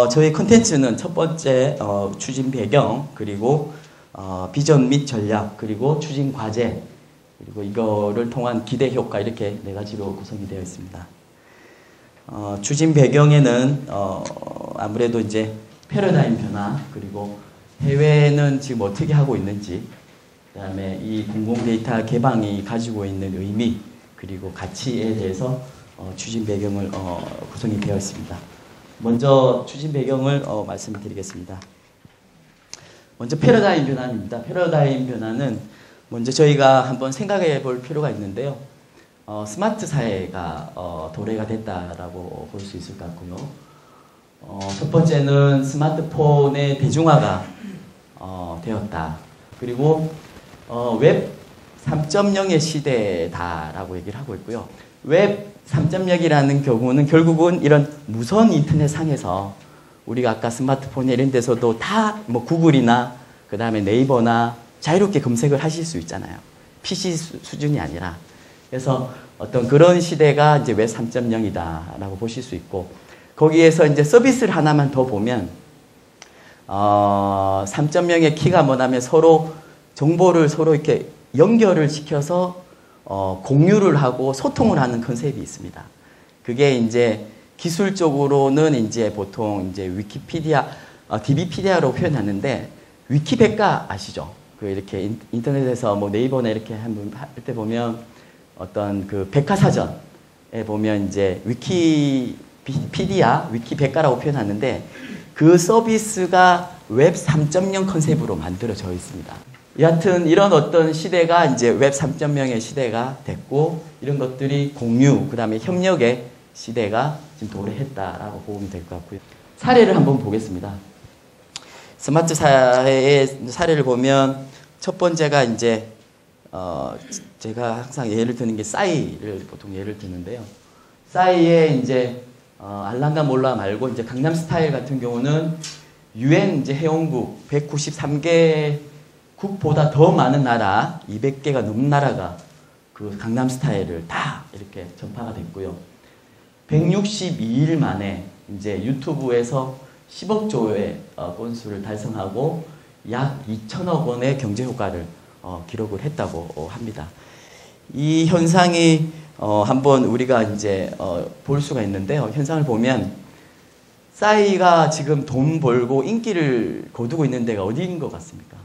저희 콘텐츠는 첫 번째 추진 배경, 그리고 비전 및 전략, 그리고 추진 과제, 그리고 이거를 통한 기대 효과, 이렇게 네 가지로 구성이 되어 있습니다. 추진 배경에는 아무래도 이제 패러다임 변화, 그리고 해외는 지금 어떻게 하고 있는지, 그 다음에 이 공공 데이터 개방이 가지고 있는 의미, 그리고 가치에 대해서 추진 배경을 구성이 되어 있습니다. 먼저 추진 배경을 말씀드리겠습니다. 먼저 패러다임 변화입니다. 패러다임 변화는 먼저 저희가 한번 생각해 볼 필요가 있는데요. 스마트 사회가 도래가 됐다라고 볼 수 있을 것 같고요. 첫 번째는 스마트폰의 대중화가 되었다. 그리고 웹 3.0의 시대다라고 얘기를 하고 있고요. 웹 3.0이라는 경우는 결국은 이런 무선 인터넷 상에서 우리가 아까 스마트폰이나 이런 데서도 다 뭐 구글이나 그 다음에 네이버나 자유롭게 검색을 하실 수 있잖아요. PC 수준이 아니라. 그래서 어떤 그런 시대가 이제 웹 3.0이다라고 보실 수 있고, 거기에서 이제 서비스를 하나만 더 보면 3.0의 키가 뭐냐면 서로 정보를 서로 이렇게 연결을 시켜서 공유를 하고 소통을 하는 컨셉이 있습니다. 그게 이제 기술적으로는 이제 보통 이제 위키피디아, DBpedia로 표현하는데, 위키백과 아시죠? 그 이렇게 인터넷에서 뭐 네이버나 이렇게 할 때 보면 어떤 그 백과사전에 보면 이제 위키피디아, 위키백과라고 표현하는데, 그 서비스가 웹 3.0 컨셉으로 만들어져 있습니다. 여하튼 이런 어떤 시대가 이제 웹 3.0의 시대가 됐고, 이런 것들이 공유, 그 다음에 협력의 시대가 지금 도래했다라고 보면 될 것 같고요. 사례를 한번 보겠습니다. 스마트 사회의 사례를 보면 첫 번째가 이제 제가 항상 예를 드는 게 싸이를 보통 예를 드는데요. 싸이에 이제 알랑가 몰라 말고 이제 강남 스타일 같은 경우는 UN 이제 회원국 193개 국보다 더 많은 나라, 200개가 넘는 나라가 그 강남 스타일을 다 이렇게 전파가 됐고요. 162일 만에 이제 유튜브에서 10억 조의 건수를 달성하고 약 2천억 원의 경제 효과를 기록을 했다고 합니다. 이 현상이 한번 우리가 이제 볼 수가 있는데요. 현상을 보면 싸이가 지금 돈 벌고 인기를 거두고 있는 데가 어디인 것 같습니까?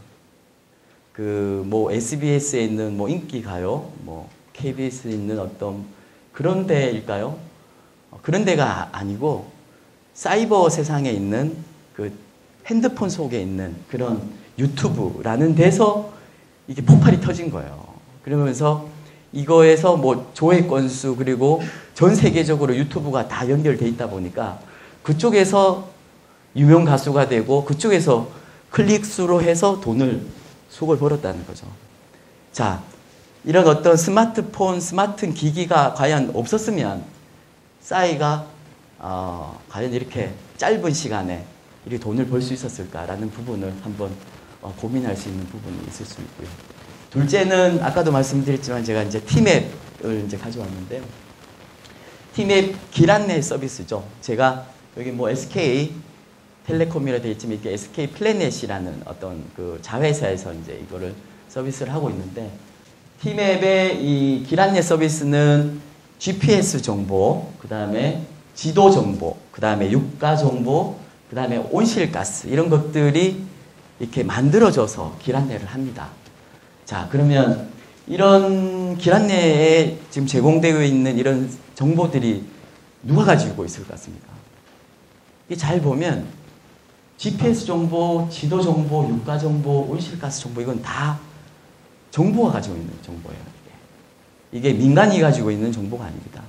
그 뭐 SBS에 있는 뭐 인기 가요, 뭐 KBS에 있는 어떤 그런 데일까요? 그런 데가 아니고 사이버 세상에 있는 그 핸드폰 속에 있는 그런 유튜브라는 데서 이게 폭발이 터진 거예요. 그러면서 이거에서 뭐 조회 건수, 그리고 전 세계적으로 유튜브가 다 연결돼 있다 보니까 그쪽에서 유명 가수가 되고 그쪽에서 클릭수로 해서 돈을 속을 벌었다는 거죠. 자, 이런 어떤 스마트폰, 스마트 기기가 과연 없었으면 싸이가 과연 이렇게 짧은 시간에 이렇게 돈을 벌 수 있었을까라는 부분을 한번 고민할 수 있는 부분이 있을 수 있고요. 둘째는 아까도 말씀드렸지만 제가 이제 티맵을 이제 가져왔는데요. 티맵 길 안내 서비스죠. 제가 여기 뭐 SK 텔레콤이라 되어 있지만 이게 SK 플래닛이라는 어떤 그 자회사에서 이제 이거를 서비스를 하고 있는데, 티맵의 이 길 안내 서비스는 GPS 정보, 그 다음에 지도 정보, 그 다음에 유가 정보, 그 다음에 온실가스, 이런 것들이 이렇게 만들어져서 길 안내를 합니다. 자, 그러면 이런 길 안내에 지금 제공되어 있는 이런 정보들이 누가 가지고 있을 것 같습니까? 이게 잘 보면 GPS 정보, 지도 정보, 유가 정보, 온실가스 정보, 이건 다 정부가 가지고 있는 정보예요. 이게 민간이 가지고 있는 정보가 아닙니다.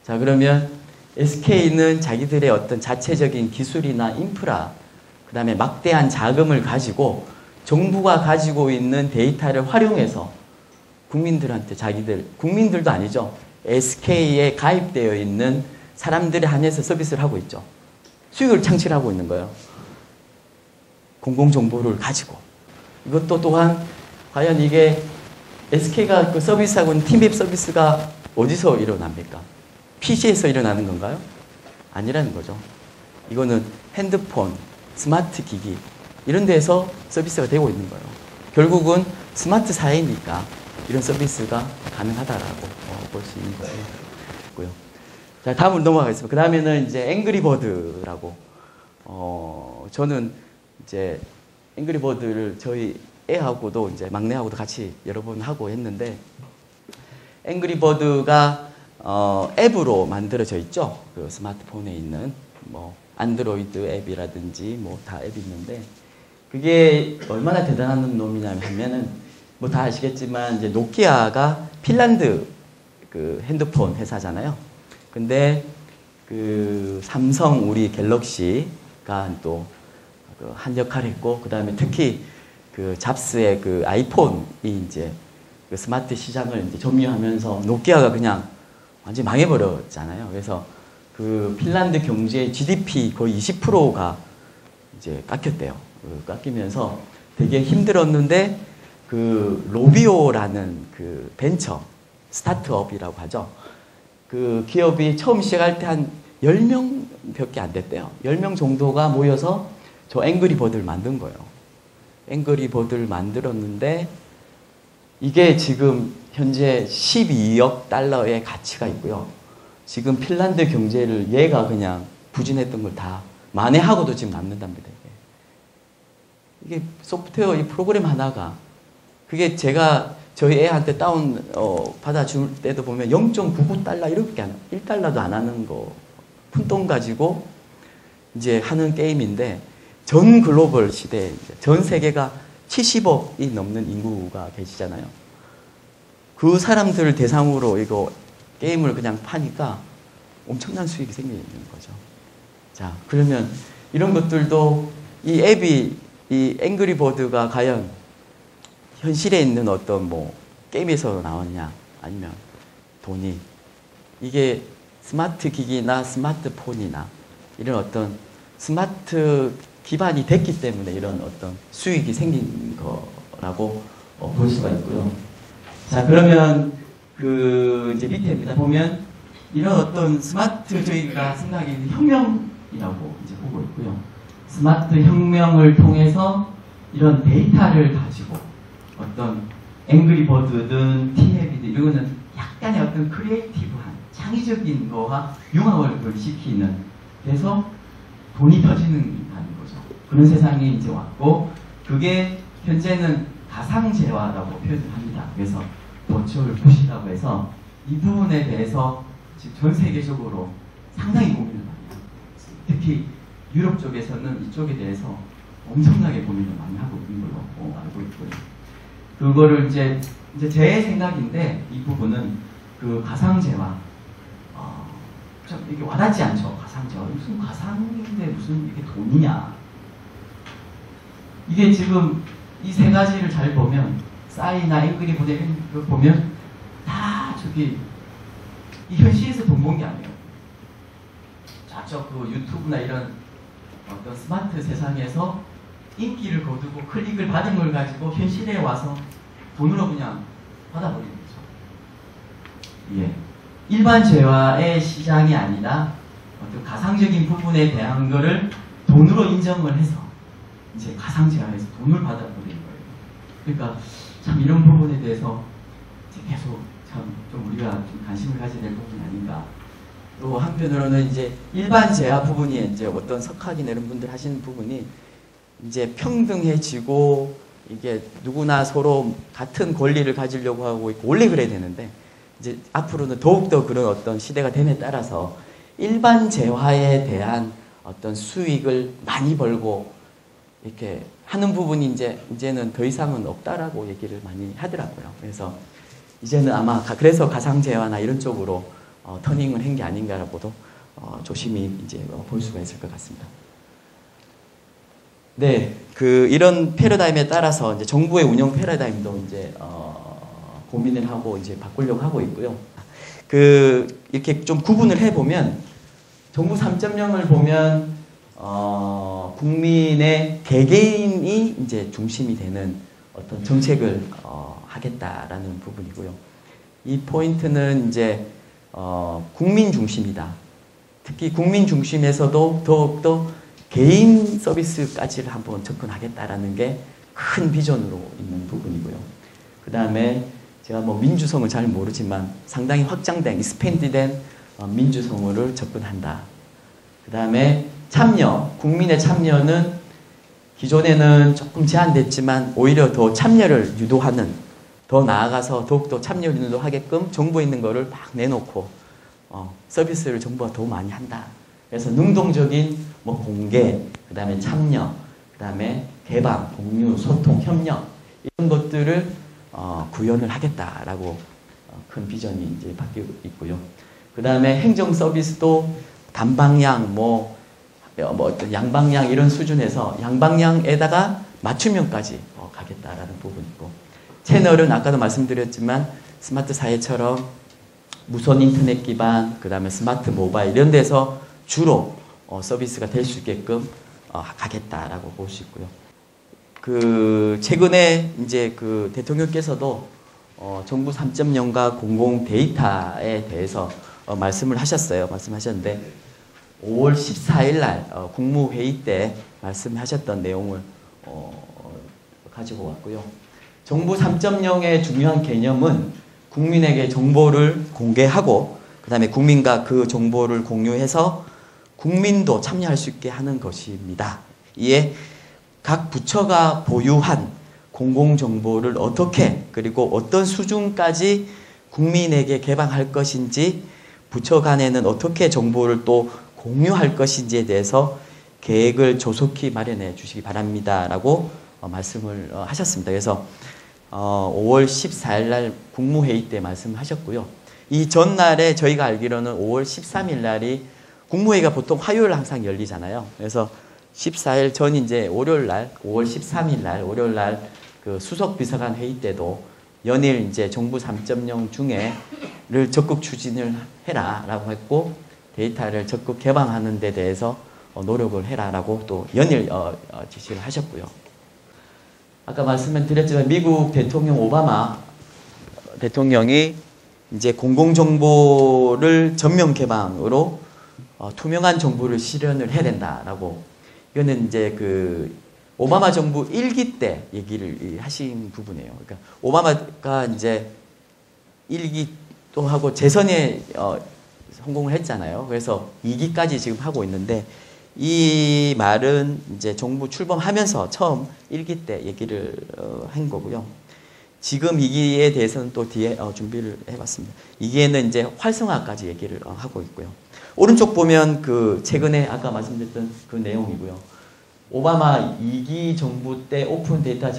자, 그러면 SK는 자기들의 어떤 자체적인 기술이나 인프라, 그 다음에 막대한 자금을 가지고 정부가 가지고 있는 데이터를 활용해서 국민들한테 국민들도 아니죠. SK에 가입되어 있는 사람들에 한해서 서비스를 하고 있죠. 수익을 창출하고 있는 거예요. 공공정보를 가지고. 이것도 또한 과연 이게 SK가 그 서비스하고 있는 티맵 서비스가 어디서 일어납니까? PC에서 일어나는 건가요? 아니라는 거죠. 이거는 핸드폰, 스마트 기기 이런 데서 서비스가 되고 있는 거예요. 결국은 스마트 사회니까 이런 서비스가 가능하다라고 볼 수 있는 거고요. 자, 다음으로 넘어가겠습니다. 그 다음에는 이제 앵그리버드라고 저는 이제 앵그리버드를 저희 애하고도 이제 막내하고도 같이 여러 번 하고 했는데 앵그리버드가 앱으로 만들어져 있죠. 그 스마트폰에 있는 뭐 안드로이드 앱이라든지 뭐 다 앱이 있는데 그게 얼마나 대단한 놈이냐면 하면은 뭐 다 아시겠지만 이제 노키아가 핀란드 그 핸드폰 회사잖아요. 근데 그 삼성 우리 갤럭시가 또 한 역할을 했고 그 다음에 특히 그 잡스의 그 아이폰이 이제 그 스마트 시장을 이제 점유하면서 노키아가 그냥 완전히 망해버렸잖아요. 그래서 그 핀란드 경제의 GDP 거의 20%가 이제 깎였대요. 깎이면서 되게 힘들었는데 그 로비오라는 그 벤처 스타트업이라고 하죠. 그 기업이 처음 시작할 때 한 10명밖에 안 됐대요. 10명 정도가 모여서 저 앵그리버드를 만든 거예요. 앵그리버드를 만들었는데 이게 지금 현재 12억 달러의 가치가 있고요. 지금 핀란드 경제를 얘가 그냥 부진했던 걸 다 만회하고도 지금 남는답니다. 이게 소프트웨어 이 프로그램 하나가 그게 제가 저희 애한테 다운 받아줄 때도 보면 0.99달러 이렇게 안 1달러도 안 하는 거 푼돈 가지고 이제 하는 게임인데 전 글로벌 시대에 전 세계가 70억이 넘는 인구가 계시잖아요. 그 사람들을 대상으로 이거 게임을 그냥 파니까 엄청난 수익이 생기는 거죠. 자, 그러면 이런 것들도 이 앱이 이 앵그리버드가 과연 현실에 있는 어떤 뭐 게임에서 나오냐 아니면 돈이 이게 스마트 기기나 스마트폰이나 이런 어떤 스마트 기반이 됐기 때문에 이런 어떤 수익이 생긴 거라고 볼 수가 있고요. 자, 그러면 그 이제 밑에입니다. 보면 이런 어떤 스마트 저희가 생각하는 혁명이라고 이제 보고 있고요. 스마트 혁명을 통해서 이런 데이터를 가지고 어떤 앵그리버드든 티맵이든 이거는 약간의 어떤 크리에이티브한 창의적인 거와 융합을 시키는 그래서 돈이 터지는 거죠. 그런 세상이 이제 왔고 그게 현재는 가상재화라고 표현을 합니다. 그래서 버추얼 푸시라고 해서 이 부분에 대해서 지금 전 세계적으로 상당히 고민을 많이 합니다. 특히 유럽 쪽에서는 이쪽에 대해서 엄청나게 고민을 많이 하고 있는 걸로 알고 있고요. 그거를 이제 제 생각인데 이 부분은 그 가상재화 좀 이게 와닿지 않죠. 가상재화 무슨 가상인데 무슨 이게 돈이냐. 이게 지금 이 세 가지를 잘 보면 싸이나 앵그리버드 보면 다 저기 이 현실에서 돈 번 게 아니에요. 저쪽 그 유튜브나 이런 어떤 스마트 세상에서 인기를 거두고 클릭을 받은 걸 가지고 현실에 와서 돈으로 그냥 받아버리는 거죠. 예. 일반 재화의 시장이 아니라 어떤 가상적인 부분에 대한 거를 돈으로 인정을 해서 이제 가상재화에서 돈을 받아버리는 거예요. 그러니까 참 이런 부분에 대해서 이제 계속 참 좀 우리가 좀 관심을 가져야 될 부분이 아닌가. 또 한편으로는 이제 일반 재화 부분이 이제 어떤 석학이나 이런 분들 하시는 부분이 이제 평등해지고 이게 누구나 서로 같은 권리를 가지려고 하고 있고 원래 그래야 되는데 이제 앞으로는 더욱더 그런 어떤 시대가 됨에 따라서 일반 재화에 대한 어떤 수익을 많이 벌고 이렇게 하는 부분이 이제는 더 이상은 없다라고 얘기를 많이 하더라고요. 그래서 이제는 아마 그래서 가상재화나 이런 쪽으로 터닝을 한 게 아닌가라고도 조심히 이제 볼 수가 있을 것 같습니다. 네, 그 이런 패러다임에 따라서 이제 정부의 운영 패러다임도 이제 고민을 하고 이제 바꾸려고 하고 있고요. 그 이렇게 좀 구분을 해 보면 정부 3.0을 보면 국민의 개개인이 이제 중심이 되는 어떤 정책을 하겠다라는 부분이고요. 이 포인트는 이제 국민 중심이다. 특히 국민 중심에서도 더욱더 개인 서비스까지를 한번 접근하겠다라는 게 큰 비전으로 있는 부분이고요. 그 다음에 제가 뭐 민주성을 잘 모르지만 상당히 확장된, 익스펜디된 민주성으로 접근한다. 그 다음에 참여, 국민의 참여는 기존에는 조금 제한됐지만 오히려 더 참여를 유도하는, 더 나아가서 더욱더 참여를 유도하게끔 정보에 있는 거를 막 내놓고 서비스를 정부가 더 많이 한다. 그래서 능동적인 뭐 공개, 그 다음에 참여, 그 다음에 개방, 공유, 소통, 협력 이런 것들을 구현을 하겠다라고 큰 비전이 이제 바뀌고 있고요. 그 다음에 행정 서비스도 단방향, 어떤 양방향 이런 수준에서 양방향에다가 맞춤형까지 가겠다라는 부분이고, 채널은 아까도 말씀드렸지만 스마트 사회처럼 무선 인터넷 기반, 그 다음에 스마트 모바일 이런 데서 주로 서비스가 될 수 있게끔 가겠다라고 볼 수 있고요. 최근에 이제 대통령께서도 정부 3.0과 공공 데이터에 대해서 말씀하셨는데 5월 14일 날 국무회의 때 말씀하셨던 내용을 가지고 왔고요. 정부 3.0의 중요한 개념은 국민에게 정보를 공개하고 그 다음에 국민과 그 정보를 공유해서 국민도 참여할 수 있게 하는 것입니다. 이에 각 부처가 보유한 공공정보를 어떻게 그리고 어떤 수준까지 국민에게 개방할 것인지, 부처 간에는 어떻게 정보를 또 공유할 것인지에 대해서 계획을 조속히 마련해 주시기 바랍니다 라고 말씀을 하셨습니다. 그래서 5월 14일 날 국무회의 때 말씀하셨고요. 이 전날에 저희가 알기로는 5월 13일 날이 국무회의가 보통 화요일 항상 열리잖아요. 그래서 14일 전 이제 월요일 날, 5월 13일 날 월요일 날 그 수석 비서관 회의 때도 연일 이제 정부 3.0 중에를 적극 추진을 해라라고 했고, 데이터를 적극 개방하는 데 대해서 노력을 해라라고 또 연일 지시를 하셨고요. 아까 말씀을 드렸지만 미국 대통령 오바마 대통령이 이제 공공정보를 전면 개방으로 투명한 정보를 실현을 해야 된다라고, 이거는 이제 오바마 정부 1기 때 얘기를 하신 부분이에요. 그러니까 오바마가 이제 1기도 하고 재선에 성공을 했잖아요. 그래서 2기까지 지금 하고 있는데, 이 말은 이제 정부 출범하면서 처음 1기 때 얘기를 한 거고요. 지금 2기에 대해서는 또 뒤에 준비를 해봤습니다. 2기에는 이제 활성화까지 얘기를 하고 있고요. 오른쪽 보면 최근에 아까 말씀드렸던 그 내용이고요. 오바마 2기 정부 때 오픈 데이터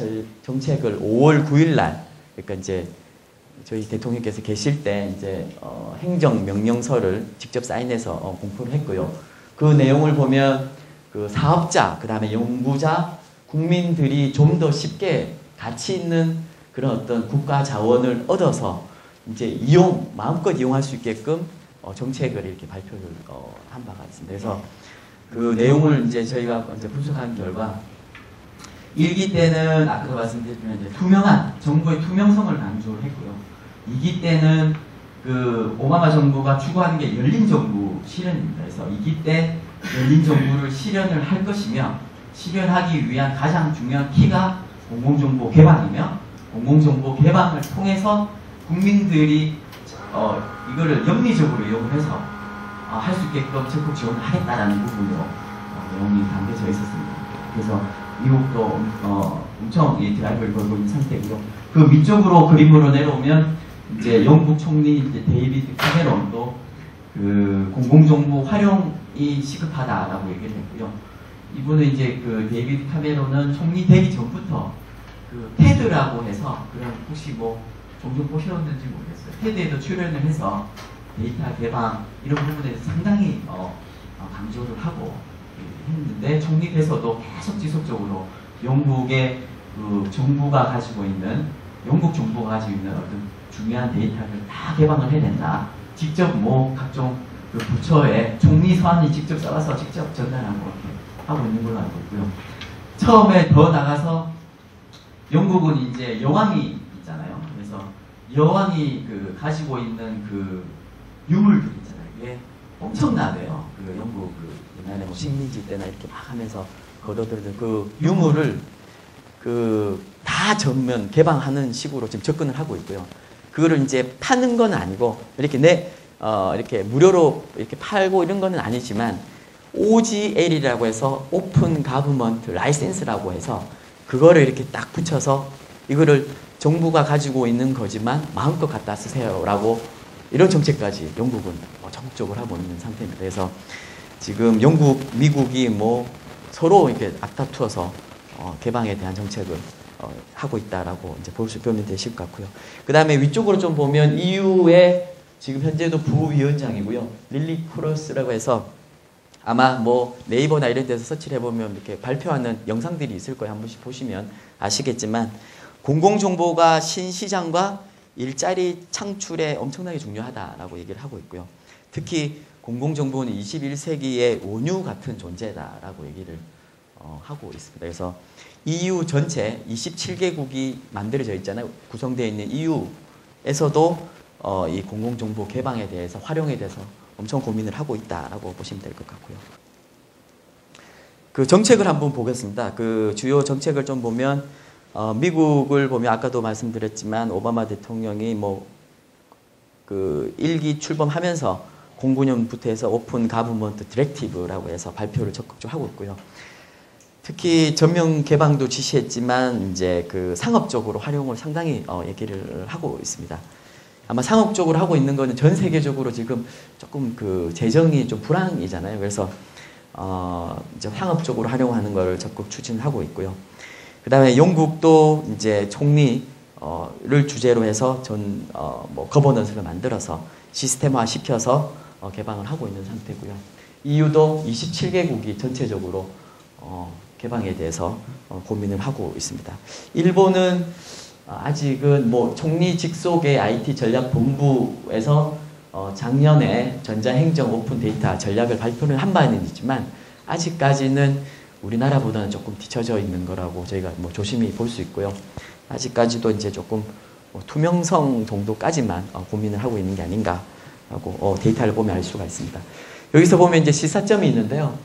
정책을 5월 9일 날, 그러니까 이제 저희 대통령께서 계실 때 이제 행정명령서를 직접 사인해서 공포를 했고요. 그 내용을 보면 사업자, 그 다음에 연구자, 국민들이 좀 더 쉽게 가치 있는 그런 어떤 국가 자원을 얻어서 이제 마음껏 이용할 수 있게끔 정책을 이렇게 발표를 한 바가 있습니다. 그래서 그 내용을 이제 저희가 이제 분석한 결과, 1기 때는 아까 말씀드렸지만 이제 정부의 투명성을 강조를 했고요. 2기 때는 오바마 정부가 추구하는 게 열린 정부 실현입니다. 그래서 2기 때 열린 정부를 실현을 할 것이며, 실현하기 위한 가장 중요한 키가 공공정보 개방이며, 공공정보 개방을 통해서 국민들이 이거를 영리적으로 이용을 해서 할 수 있게끔 적극 지원을 하겠다라는 부분으로 내용이 담겨져 있었습니다. 그래서 미국도 엄청 이 드라이브를 걸고 있는 상태고요. 그 위쪽으로 그림으로 내려오면 이제 영국 총리 이제 데이비드 카메론도 공공정보 활용이 시급하다라고 얘기를 했고요. 이분은 이제 데이비드 카메론은 총리 되기 전부터 테드라고 해서, 혹시 종종 보셨는지 모르겠어요. 테드에도 출연을 해서 데이터 개방 이런 부분에 대해서 상당히 강조를 하고 했는데, 총리 돼서도 계속 지속적으로 영국의 정부가 가지고 있는, 영국 정부가 가지고 있는 어떤 중요한 데이터를 다 개방을 해야 된다. 직접 각종 부처에 총리 서한이 직접 써서 직접 전달하고 이렇게 하고 있는 걸로 알고 있고요. 처음에 더 나가서 영국은 이제 여왕이 있잖아요. 그래서 여왕이 가지고 있는 유물들 있잖아요. 이게 엄청나대요. 그 영국 옛날에 뭐 식민지 때나 이렇게 막 하면서 거둬들던 그 유물을 다 전면 개방하는 식으로 지금 접근을 하고 있고요. 그거를 이제 파는 건 아니고 이렇게 무료로 이렇게 팔고 이런 거는 아니지만 OGL이라고 해서 오픈 가버먼트 라이센스라고 해서 그거를 이렇게 딱 붙여서 이거를 정부가 가지고 있는 거지만 마음껏 갖다 쓰세요라고 이런 정책까지 영국은 적극적으로 하고 있는 상태입니다. 그래서 지금 영국, 미국이 뭐 서로 이렇게 앞다투어서 개방에 대한 정책을 하고 있다라고 이제 보면 되실 것 같고요. 그 다음에 위쪽으로 좀 보면 EU의 지금 현재도 부위원장이고요. 릴리 크로스라고 해서 아마 뭐 네이버나 이런 데서 서치를 해보면 이렇게 발표하는 영상들이 있을 거예요. 한 번씩 보시면 아시겠지만 공공정보가 신시장과 일자리 창출에 엄청나게 중요하다라고 얘기를 하고 있고요. 특히 공공정보는 21세기의 원유 같은 존재다라고 얘기를 하고 있습니다. 그래서 EU 전체 27개국이 만들어져 있잖아요. 구성되어 있는 EU에서도 이 공공정보 개방에 대해서 활용에 대해서 엄청 고민을 하고 있다라고 보시면 될 것 같고요. 그 정책을 한번 보겠습니다. 그 주요 정책을 좀 보면 미국을 보면 아까도 말씀드렸지만 오바마 대통령이 뭐 그 1기 출범하면서 09년부터 해서 오픈 가버먼트 디렉티브라고 해서 발표를 적극적으로 하고 있고요. 특히 전면 개방도 지시했지만 이제 그 상업적으로 활용을 상당히 얘기를 하고 있습니다. 아마 상업적으로 하고 있는 거는 전 세계적으로 지금 조금 그 재정이 좀 불황이잖아요. 그래서 이제 상업적으로 활용하는 걸 적극 추진하고 있고요. 그 다음에 영국도 이제 총리를 주제로 해서 뭐 거버넌스를 만들어서 시스템화 시켜서 개방을 하고 있는 상태고요. EU도 27개국이 전체적으로 개방에 대해서 고민을 하고 있습니다. 일본은 아직은 뭐 총리 직속의 IT 전략본부에서 작년에 전자행정 오픈 데이터 전략을 발표를 한 바는 있지만 아직까지는 우리나라보다는 조금 뒤처져 있는 거라고 저희가 뭐 조심히 볼 수 있고요. 아직까지도 이제 조금 투명성 정도까지만 고민을 하고 있는 게 아닌가라고 데이터를 보면 알 수가 있습니다. 여기서 보면 이제 시사점이 있는데요.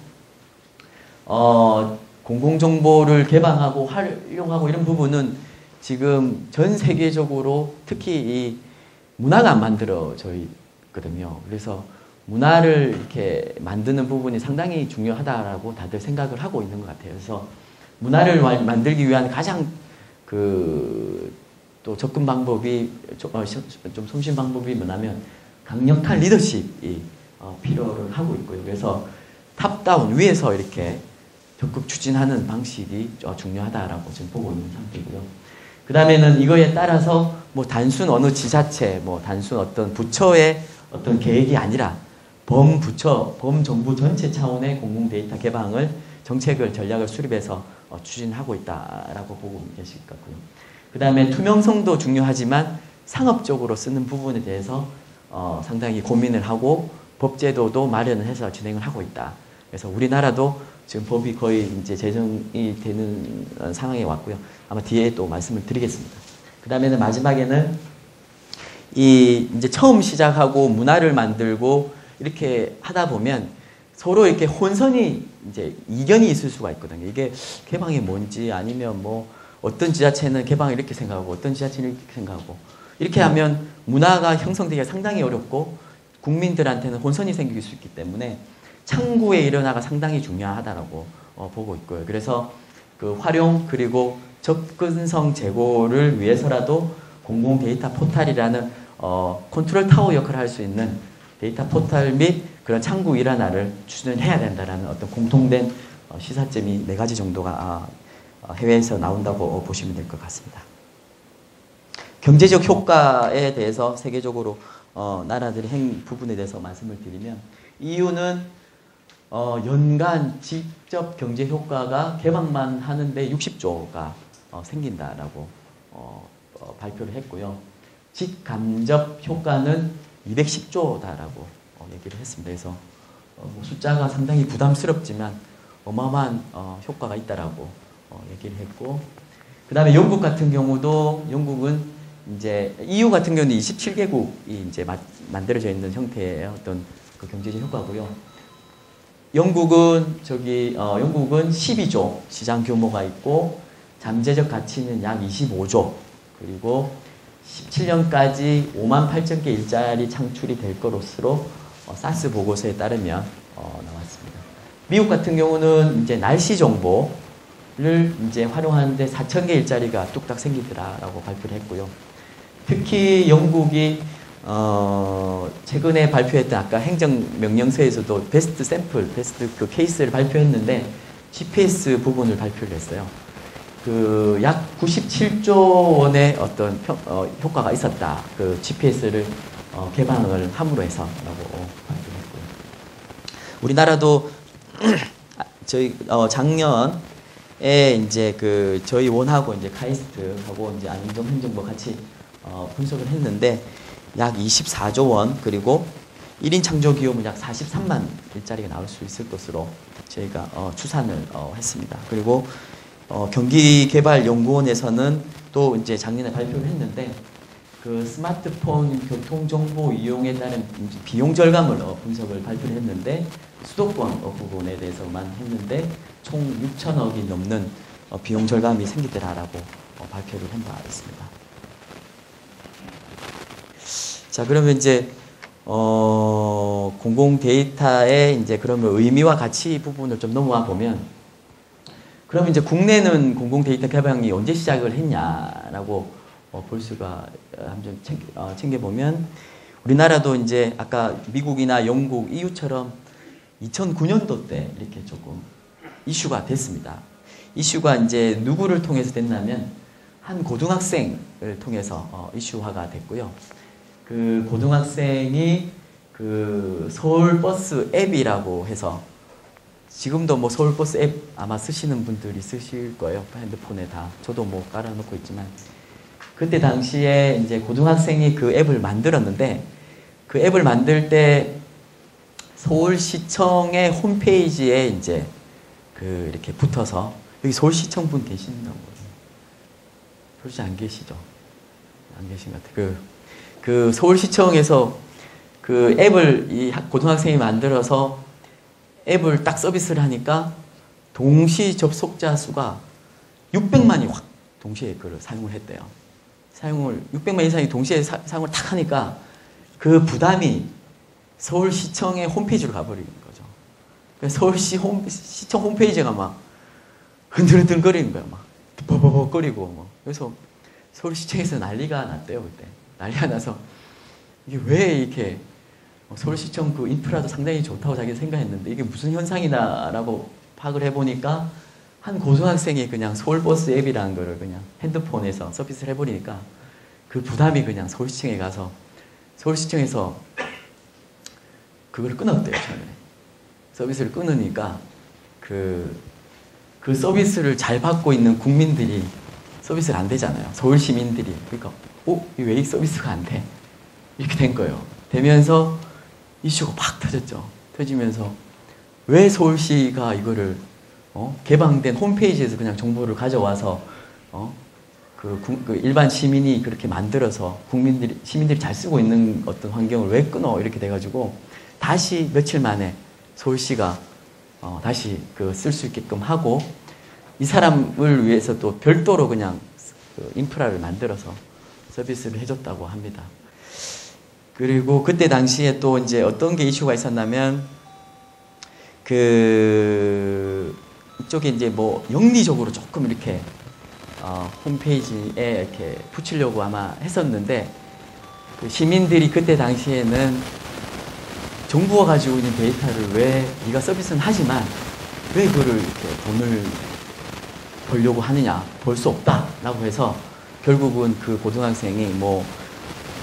공공정보를 개방하고 활용하고 이런 부분은 지금 전 세계적으로 특히 이 문화가 안 만들어져 있거든요. 그래서 문화를 이렇게 만드는 부분이 상당히 중요하다라고 다들 생각을 하고 있는 것 같아요. 그래서 문화를 만들기 위한 가장 또 접근 방법이 좀 손쉬운 방법이 뭐냐면 강력한 리더십이 필요를 하고 있고요. 그래서 탑다운 위에서 이렇게 적극 추진하는 방식이 중요하다라고 지금 보고 있는 상태이고요. 그 다음에는 이거에 따라서 뭐 단순 어느 지자체, 뭐 단순 어떤 부처의 어떤 계획이 아니라 범부처, 범정부 전체 차원의 공공 데이터 개방을 정책을 전략을 수립해서 추진하고 있다라고 보고 계실 것 같고요. 그 다음에 투명성도 중요하지만 상업적으로 쓰는 부분에 대해서 상당히 고민을 하고 법제도도 마련을 해서 진행을 하고 있다. 그래서 우리나라도 지금 법이 거의 이제 제정이 되는 상황에 왔고요. 아마 뒤에 또 말씀을 드리겠습니다. 그 다음에는 마지막에는 이제 처음 시작하고 문화를 만들고 이렇게 하다 보면 서로 이렇게 혼선이 이제 이견이 있을 수가 있거든요. 이게 개방이 뭔지 아니면 뭐 어떤 지자체는 개방을 이렇게 생각하고 어떤 지자체는 이렇게 생각하고 이렇게 하면 문화가 형성되기가 상당히 어렵고 국민들한테는 혼선이 생길 수 있기 때문에 창구의 일원화가 상당히 중요하다고 보고 있고요. 그래서 그 활용 그리고 접근성 제고를 위해서라도 공공 데이터 포탈이라는 컨트롤 타워 역할을 할 수 있는 데이터 포탈 및 그런 창구 일원화를 추진해야 된다는 어떤 공통된 시사점이 4가지 정도가 해외에서 나온다고 보시면 될 것 같습니다. 경제적 효과에 대해서 세계적으로 나라들이 행 부분에 대해서 말씀을 드리면 EU는 연간 직접 경제 효과가 개방만 하는데 60조가 생긴다라고 발표를 했고요. 직간접 효과는 210조다라고 얘기를 했습니다. 그래서 숫자가 상당히 부담스럽지만 어마어마한 효과가 있다라고 얘기를 했고, 그 다음에 영국 같은 경우도 영국은 이제 EU 같은 경우는 27개국이 이제 만들어져 있는 형태의 어떤 그 경제적 효과고요. 영국은 12조 시장 규모가 있고 잠재적 가치는 약 25조, 그리고 17년까지 5만 8천 개 일자리 창출이 될 것으로 사스 보고서에 따르면 나왔습니다. 미국 같은 경우는 이제 날씨 정보를 이제 활용하는데 4천 개 일자리가 뚝딱 생기더라라고 발표를 했고요. 특히 영국이 최근에 발표했던 아까 행정명령서에서도 베스트 샘플, 베스트 그 케이스를 발표했는데 GPS 부분을 발표를 했어요. 그 약 97조 원의 어떤 효과가 있었다. 그 GPS를 개방을 함으로 해서라고 발표했고요. 우리나라도 저희 작년에 이제 그 저희 원하고 이제 카이스트하고 이제 안전행정부 같이 분석을 했는데 약 24조 원, 그리고 1인 창조 기업은 약 43만 일자리가 나올 수 있을 것으로 저희가 추산을 했습니다. 그리고 경기개발연구원에서는 또 이제 작년에 발표를 했는데 그 스마트폰 교통정보 이용에 따른 비용 절감을 분석을 발표를 했는데 수도권 부분에 대해서만 했는데 총 6천억이 넘는 비용 절감이 생기더라라고 발표를 한 바 있습니다. 자, 그러면 이제 공공 데이터의 이제 그러면 의미와 가치 부분을 좀 넘어와 보면, 그러면 이제 국내는 공공 데이터 개방이 언제 시작을 했냐라고 볼 수가 한번 챙겨보면, 우리나라도 이제 아까 미국이나 영국, EU처럼 2009년도 때 이렇게 조금 이슈가 됐습니다. 이슈가 이제 누구를 통해서 됐냐면 한 고등학생을 통해서 이슈화가 됐고요. 그 고등학생이 그 서울버스 앱이라고 해서, 지금도 뭐 서울버스 앱 아마 쓰시는 분들이 쓰실 거예요. 핸드폰에 다. 저도 뭐 깔아놓고 있지만, 그때 당시에 이제 고등학생이 그 앱을 만들었는데, 그 앱을 만들 때 서울시청의 홈페이지에 이제 그 이렇게 붙어서, 여기 서울시청 분 계신다고. 솔직히 안 계시죠? 안 계신 것 같아요. 그 서울시청에서 그 앱을 이 고등학생이 만들어서 앱을 딱 서비스를 하니까 동시 접속자 수가 600만이 확 동시에 그걸 사용을 했대요. 600만 이상이 동시에 사용을 탁 하니까 그 부담이 서울시청의 홈페이지로 가버리는 거죠. 그래서 서울시청 홈페이지가 막 흔들흔들거리는 거야. 막 버버버거리고 뭐. 그래서 서울시청에서 난리가 났대요, 그때. 난리가 나서 이게 왜 이렇게 서울시청 그 인프라도 상당히 좋다고 자기가 생각했는데 이게 무슨 현상이다라고 파악을 해보니까 한 고등학생이 그냥 서울버스 앱이라는 거를 그냥 핸드폰에서 서비스를 해버리니까 그 부담이 그냥 서울시청에 가서 서울시청에서 그걸 끊었대요, 처음에. 서비스를 끊으니까 그 서비스를 잘 받고 있는 국민들이 서비스가 안 되잖아요. 서울 시민들이. 그러니까 왜 이 서비스가 안 돼? 이렇게 된 거예요. 되면서 이슈가 팍 터졌죠. 터지면서 왜 서울시가 이거를 개방된 홈페이지에서 그냥 정보를 가져와서 그 일반 시민이 그렇게 만들어서 시민들이 잘 쓰고 있는 어떤 환경을 왜 끊어? 이렇게 돼가지고 다시 며칠 만에 서울시가 다시 그 쓸 수 있게끔 하고, 이 사람을 위해서 또 별도로 그냥 그 인프라를 만들어서 서비스를 해줬다고 합니다. 그리고 그때 당시에 또 이제 어떤 게 이슈가 있었냐면, 이쪽에 이제 뭐 영리적으로 조금 이렇게 홈페이지에 이렇게 붙이려고 아마 했었는데, 그 시민들이 그때 당시에는 정부가 가지고 있는 데이터를 왜 네가 서비스는 하지만 왜 그거를 이렇게 돈을 벌려고 하느냐, 벌 수 없다라고 해서 결국은 그 고등학생이 뭐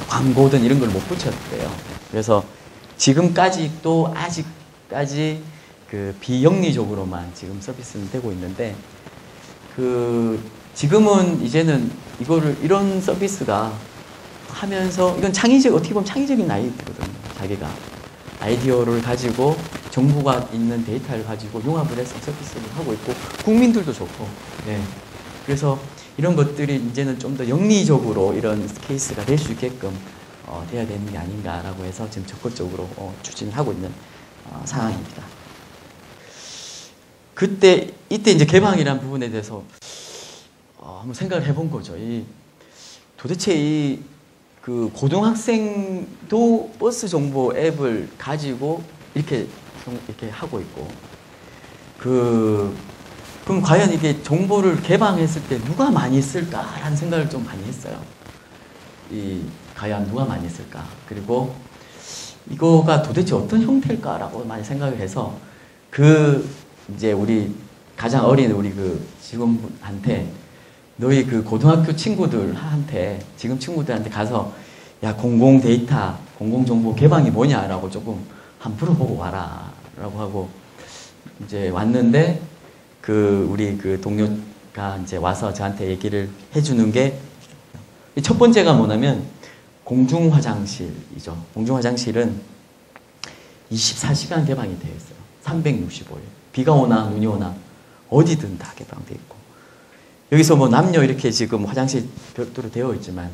광고든 이런 걸 못 붙였대요. 그래서 지금까지도 아직까지 그 비영리적으로만 지금 서비스는 되고 있는데, 지금은 이제는 이런 서비스가 하면서, 이건 어떻게 보면 창의적인 아이디어거든요. 자기가 아이디어를 가지고 정부가 있는 데이터를 가지고 융합을 해서 서비스를 하고 있고, 국민들도 좋고, 네. 그래서 이런 것들이 이제는 좀 더 영리적으로 이런 케이스가 될 수 있게끔 돼야 되는 게 아닌가라고 해서 지금 적극적으로 추진을 하고 있는 상황입니다. 이때 이제 개방이라는 부분에 대해서 한번 생각을 해본 거죠. 도대체 그 고등학생도 버스 정보 앱을 가지고 이렇게 하고 있고, 그럼 과연 이게 정보를 개방했을 때 누가 많이 쓸까라는 생각을 좀 많이 했어요. 과연 누가 많이 쓸까? 그리고 이거가 도대체 어떤 형태일까라고 많이 생각을 해서 이제 우리 가장 어린 우리 직원한테 너희 고등학교 친구들한테 지금 친구들한테 가서 야 공공 데이터 공공 정보 개방이 뭐냐라고 조금 한번 물어보고 와라라고 하고 이제 왔는데 우리 동료가 이제 와서 저한테 얘기를 해주는 게 첫 번째가 뭐냐면 공중 화장실이죠. 공중 화장실은 24시간 개방이 되어 있어요. 365일. 비가 오나 눈이 오나 어디든 다 개방되어 있고, 여기서 뭐 남녀 이렇게 지금 화장실 별도로 되어 있지만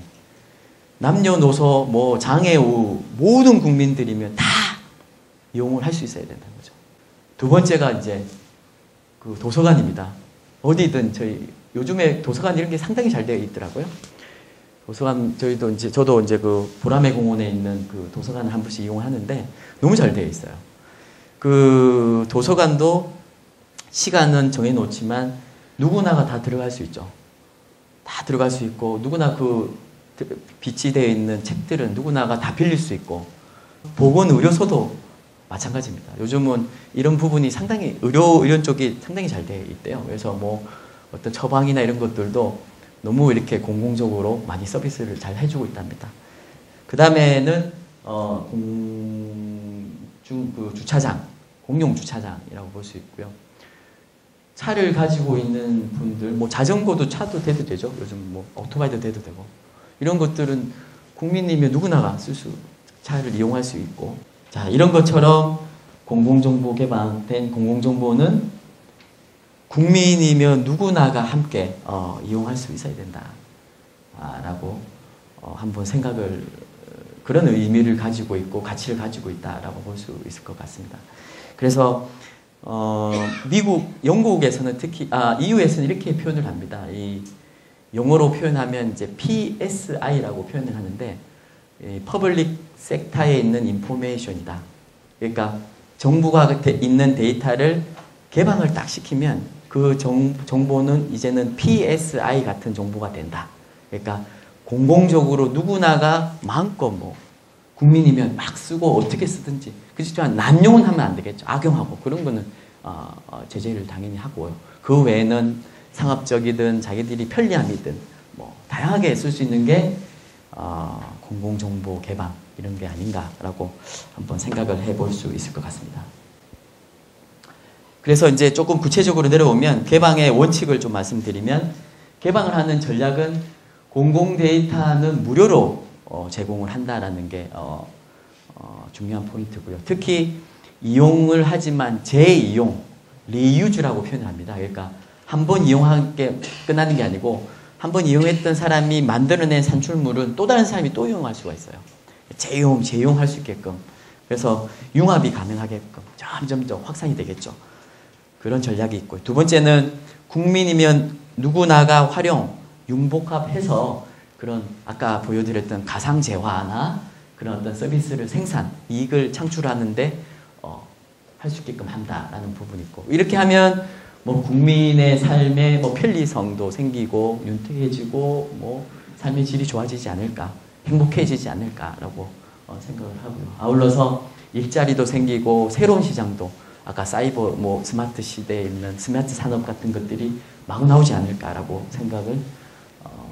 남녀노소 뭐 장애우 모든 국민들이면 다 이용을 할 수 있어야 된다는 거죠. 두 번째가 이제 도서관입니다. 어디든 요즘에 도서관 이런 게 상당히 잘 되어 있더라고요. 도서관 저도 이제 보라매 공원에 있는 도서관을 한 번씩 이용하는데 너무 잘 되어 있어요. 도서관도 시간은 정해놓지만 누구나가 다 들어갈 수 있죠. 다 들어갈 수 있고 누구나 비치되어 있는 책들은 누구나가 다 빌릴 수 있고, 보건의료소도 마찬가지입니다. 요즘은 이런 부분이 상당히 이런 쪽이 상당히 잘 되어 있대요. 그래서 뭐 어떤 처방이나 이런 것들도 너무 이렇게 공공적으로 많이 서비스를 잘 해주고 있답니다. 그 다음에는 주차장, 공용 주차장이라고 볼 수 있고요. 차를 가지고 있는 분들, 뭐 자전거도 차도 돼도 되죠. 요즘 뭐 오토바이도 돼도 되고, 이런 것들은 국민이면 누구나가 차를 이용할 수 있고, 자, 이런 것처럼 공공정보 개방된 공공정보는 국민이면 누구나가 함께 이용할 수 있어야 된다라고 한번 그런 의미를 가지고 있고 가치를 가지고 있다라고 볼 수 있을 것 같습니다. 그래서 영국에서는 특히 EU에서는 이렇게 표현을 합니다. 영어로 표현하면 이제 PSI라고 표현을 하는데, 퍼블릭 섹터에 있는 인포메이션이다. 그러니까 정부가 있는 데이터를 개방을 딱 시키면 그 정보는 이제는 PSI 같은 정보가 된다. 그러니까 공공적으로 누구나가 마음껏 국민이면 막 쓰고 어떻게 쓰든지. 그렇지만 남용은 하면 안 되겠죠. 악용하고 그런 거는 제재를 당연히 하고요. 그 외에는 상업적이든 자기들이 편리함이든 다양하게 쓸 수 있는 게 공공정보 개방 이런 게 아닌가라고 한번 생각을 해볼 수 있을 것 같습니다. 그래서 이제 조금 구체적으로 내려오면 개방의 원칙을 좀 말씀드리면, 개방을 하는 전략은 공공 데이터는 무료로 제공을 한다라는 게 중요한 포인트고요. 특히 이용을 하지만 재이용, 리유즈라고 표현을 합니다. 그러니까 한 번 이용한 게 끝나는 게 아니고 한 번 이용했던 사람이 만들어낸 산출물은 또 다른 사람이 또 이용할 수가 있어요. 재이용할 수 있게끔. 그래서 융합이 가능하게끔 점점 더 확산이 되겠죠. 그런 전략이 있고, 두 번째는 국민이면 누구나가 융복합해서 그런 아까 보여드렸던 가상재화나 그런 어떤 서비스를 이익을 창출하는데 할 수 있게끔 한다라는 부분이 있고, 이렇게 하면 국민의 삶의 편리성도 생기고 윤택해지고 삶의 질이 좋아지지 않을까, 행복해지지 않을까라고 생각을 하고요. 아울러서 일자리도 생기고 새로운 시장도, 아까 사이버 스마트 시대에 있는 스마트 산업 같은 것들이 막 나오지 않을까라고 생각을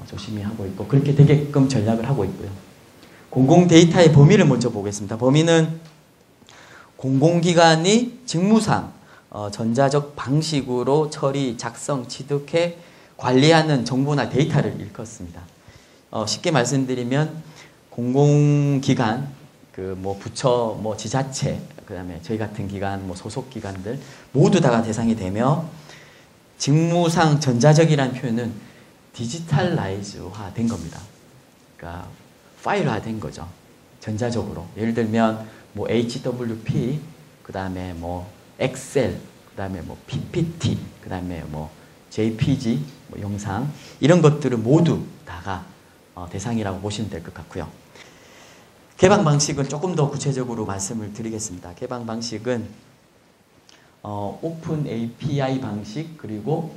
조심히 하고 있고, 그렇게 되게끔 전략을 하고 있고요. 공공 데이터의 범위를 먼저 보겠습니다. 범위는 공공기관이 직무상 전자적 방식으로 처리, 작성, 취득해 관리하는 정보나 데이터를 일컫습니다. 쉽게 말씀드리면 공공기관, 부처, 지자체, 그 다음에 저희 같은 기관, 소속 기관들 모두 다가 대상이 되며, 직무상 전자적이라는 표현은 디지털라이즈화 된 겁니다. 그러니까 파일화 된 거죠. 전자적으로. 예를 들면 뭐 HWP, 그 다음에 뭐 엑셀, 그 다음에 뭐 PPT, 그 다음에 뭐 JPG, 뭐 영상, 이런 것들은 모두 다가 대상이라고 보시면 될 것 같고요. 개방 방식은 조금 더 구체적으로 말씀을 드리겠습니다. 개방 방식은 오픈 API 방식, 그리고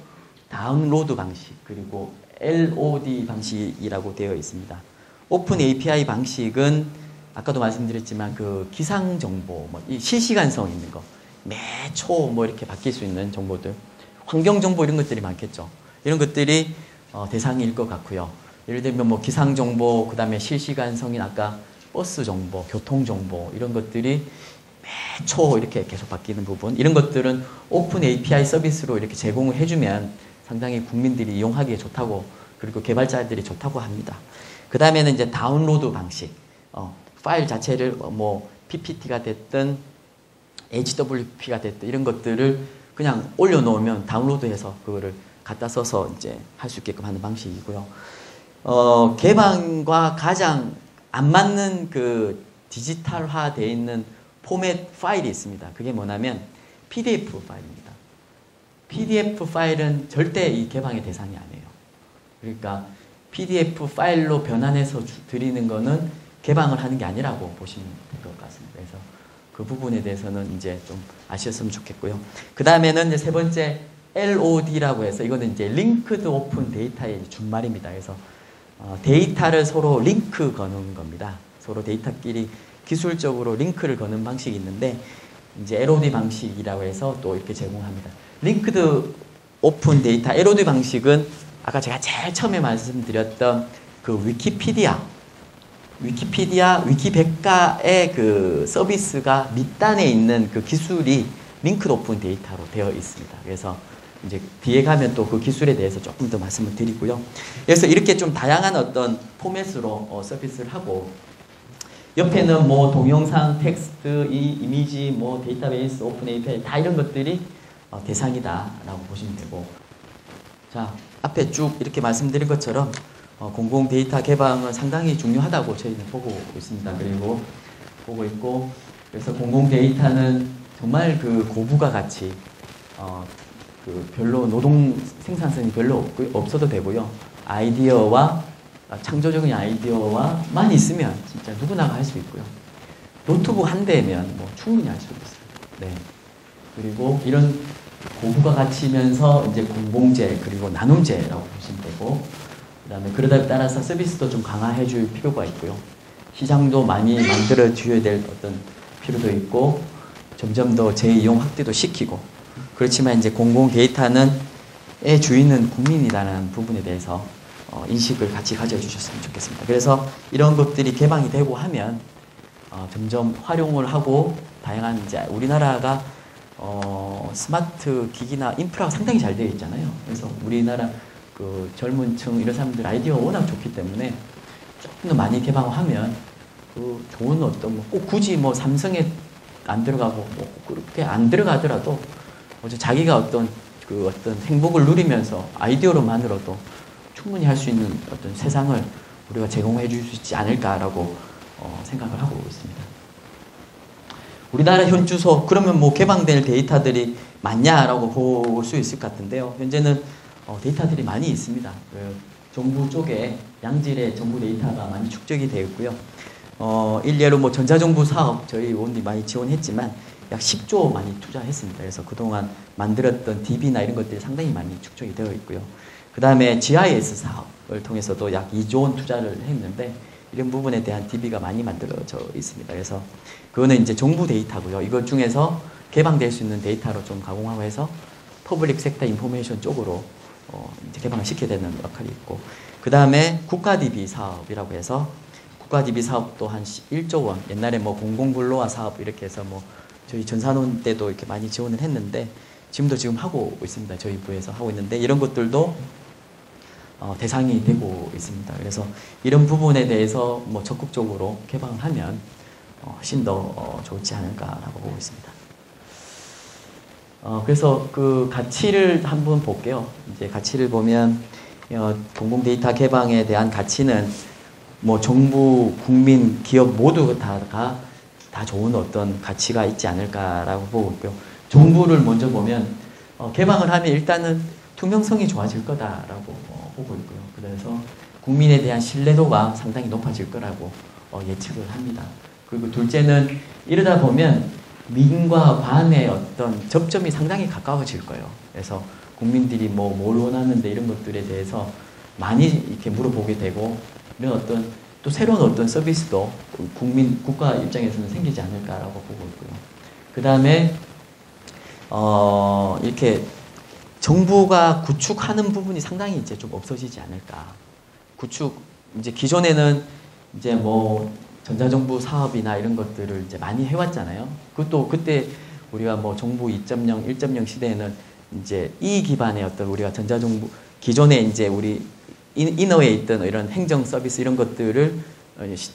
다운로드 방식, 그리고 LOD 방식이라고 되어 있습니다. 오픈 API 방식은 아까도 말씀드렸지만 그 기상 정보, 뭐 이 실시간성 있는 거, 매초 뭐 이렇게 바뀔 수 있는 정보들, 환경 정보 이런 것들이 많겠죠. 이런 것들이 대상일 것 같고요. 예를 들면 뭐 기상 정보, 그 다음에 실시간성인 아까 버스 정보, 교통 정보, 이런 것들이 매초 이렇게 계속 바뀌는 부분, 이런 것들은 오픈 API 서비스로 이렇게 제공을 해주면 상당히 국민들이 이용하기에 좋다고, 그리고 개발자들이 좋다고 합니다. 그 다음에는 이제 다운로드 방식, 파일 자체를 뭐 PPT가 됐든 HWP가 됐든 이런 것들을 그냥 올려놓으면 다운로드해서 그거를 갖다 써서 이제 할 수 있게끔 하는 방식이고요. 개방과 가장 안 맞는 그 디지털화 되어 있는 포맷 파일이 있습니다. 그게 뭐냐면 PDF 파일입니다. PDF 파일은 절대 이 개방의 대상이 아니에요. 그러니까 PDF 파일로 변환해서 드리는 거는 개방을 하는 게 아니라고 보시면 될 것 같습니다. 그래서 그 부분에 대해서는 이제 좀 아셨으면 좋겠고요. 그 다음에는 이제 세 번째 LOD라고 해서 이거는 이제 링크드 오픈 데이터의 준말입니다. 그래서 데이터를 서로 링크 거는 겁니다. 서로 데이터끼리 기술적으로 링크를 거는 방식이 있는데 이제 LOD 방식이라고 해서 또 이렇게 제공합니다. 링크드 오픈 데이터 LOD 방식은 아까 제가 제일 처음에 말씀드렸던 그 위키백과의 그 서비스가 밑단에 있는 그 기술이 링크드 오픈 데이터로 되어 있습니다. 그래서 이제 뒤에 가면 또 그 기술에 대해서 조금 더 말씀을 드리고요. 그래서 이렇게 좀 다양한 어떤 포맷으로 서비스를 하고, 옆에는 뭐 동영상, 텍스트, 이미지, 뭐 데이터베이스, 오픈 API 다 이런 것들이 대상이다라고 보시면 되고, 자 앞에 쭉 이렇게 말씀드린 것처럼 공공 데이터 개방은 상당히 중요하다고 저희는 보고 있습니다. 그리고 보고 있고, 그래서 공공 데이터는 정말 그 고부가 가치, 그 별로 노동 생산성이 별로 없어도 되고요. 아이디어와 창조적인 아이디어와만 있으면 진짜 누구나 할 수 있고요. 노트북 한 대면 뭐 충분히 할 수 있어요. 네. 그리고 이런 고부가 가치면서 이제 공공재 그리고 나눔재라고 보시면 되고, 그다음에 그러다 따라서 서비스도 좀 강화해 줄 필요가 있고요. 시장도 많이 만들어 줘야 될 어떤 필요도 있고, 점점 더 재이용 확대도 시키고, 그렇지만 이제 공공 데이터는 의 주인은 국민이라는 부분에 대해서 인식을 같이 가져주셨으면 좋겠습니다. 그래서 이런 것들이 개방이 되고 하면 점점 활용을 하고, 다양한 이제 우리나라가 스마트 기기나 인프라가 상당히 잘 되어 있잖아요. 그래서 우리나라 그 젊은 층 이런 사람들 아이디어가 워낙 좋기 때문에 조금 더 많이 개방하면 그 좋은 어떤 뭐 꼭 굳이 뭐 삼성에 안 들어가고 뭐 그렇게 안 들어가더라도 자기가 어떤 그 어떤 행복을 누리면서 아이디어로만으로도 충분히 할 수 있는 어떤 세상을 우리가 제공해 줄 수 있지 않을까라고 생각을 하고 있습니다. 우리나라 현 주소, 그러면 뭐 개방될 데이터들이 많냐라고 볼 수 있을 것 같은데요. 현재는 데이터들이 많이 있습니다. 그 정부 쪽에 양질의 정부 데이터가 많이 축적이 되어 있고요. 일례로 뭐 전자정부 사업 저희 의원들이 많이 지원했지만 약 10조 많이 투자했습니다. 그래서 그동안 만들었던 DB나 이런 것들이 상당히 많이 축적이 되어 있고요. 그 다음에 GIS 사업을 통해서도 약 2조 원 투자를 했는데 이런 부분에 대한 DB가 많이 만들어져 있습니다. 그래서 그거는 이제 정부 데이터고요. 이것 중에서 개방될 수 있는 데이터로 좀 가공하고 해서 퍼블릭 섹터 인포메이션 쪽으로 이제 개방을 시켜야 되는 역할이 있고, 그 다음에 국가 DB 사업이라고 해서 국가 DB 사업도 한 1조 원, 옛날에 뭐 공공근로화 사업 이렇게 해서 뭐 저희 전산원 때도 이렇게 많이 지원을 했는데 지금도 지금 하고 있습니다. 저희 부에서 하고 있는데 이런 것들도 대상이 되고 있습니다. 그래서 이런 부분에 대해서 뭐 적극적으로 개방하면 훨씬 더 좋지 않을까라고 보고 있습니다. 그래서 그 가치를 한번 볼게요. 이제 가치를 보면 공공 데이터 개방에 대한 가치는 뭐 정부, 국민, 기업 모두 다 좋은 어떤 가치가 있지 않을까라고 보고 있고요. 정부를 먼저 보면 개방을 하면 일단은 투명성이 좋아질 거다라고 보고 있고요. 그래서 국민에 대한 신뢰도가 상당히 높아질 거라고 예측을 합니다. 그리고 둘째는 이러다 보면 민과 관의 어떤 접점이 상당히 가까워질 거예요. 그래서 국민들이 뭘 원하는데 이런 것들에 대해서 많이 이렇게 물어보게 되고 이런 어떤 또 새로운 어떤 서비스도 국가 입장에서는 생기지 않을까라고 보고 있고요. 그 다음에 이렇게 정부가 구축하는 부분이 상당히 이제 좀 없어지지 않을까. 이제 기존에는 이제 뭐 전자정부 사업이나 이런 것들을 이제 많이 해왔잖아요. 그것도 그때 우리가 뭐 정부 2.0, 1.0 시대에는 이제 이 기반의 어떤 우리가 전자정부, 기존에 이제 우리 인허에 있던 이런 행정 서비스 이런 것들을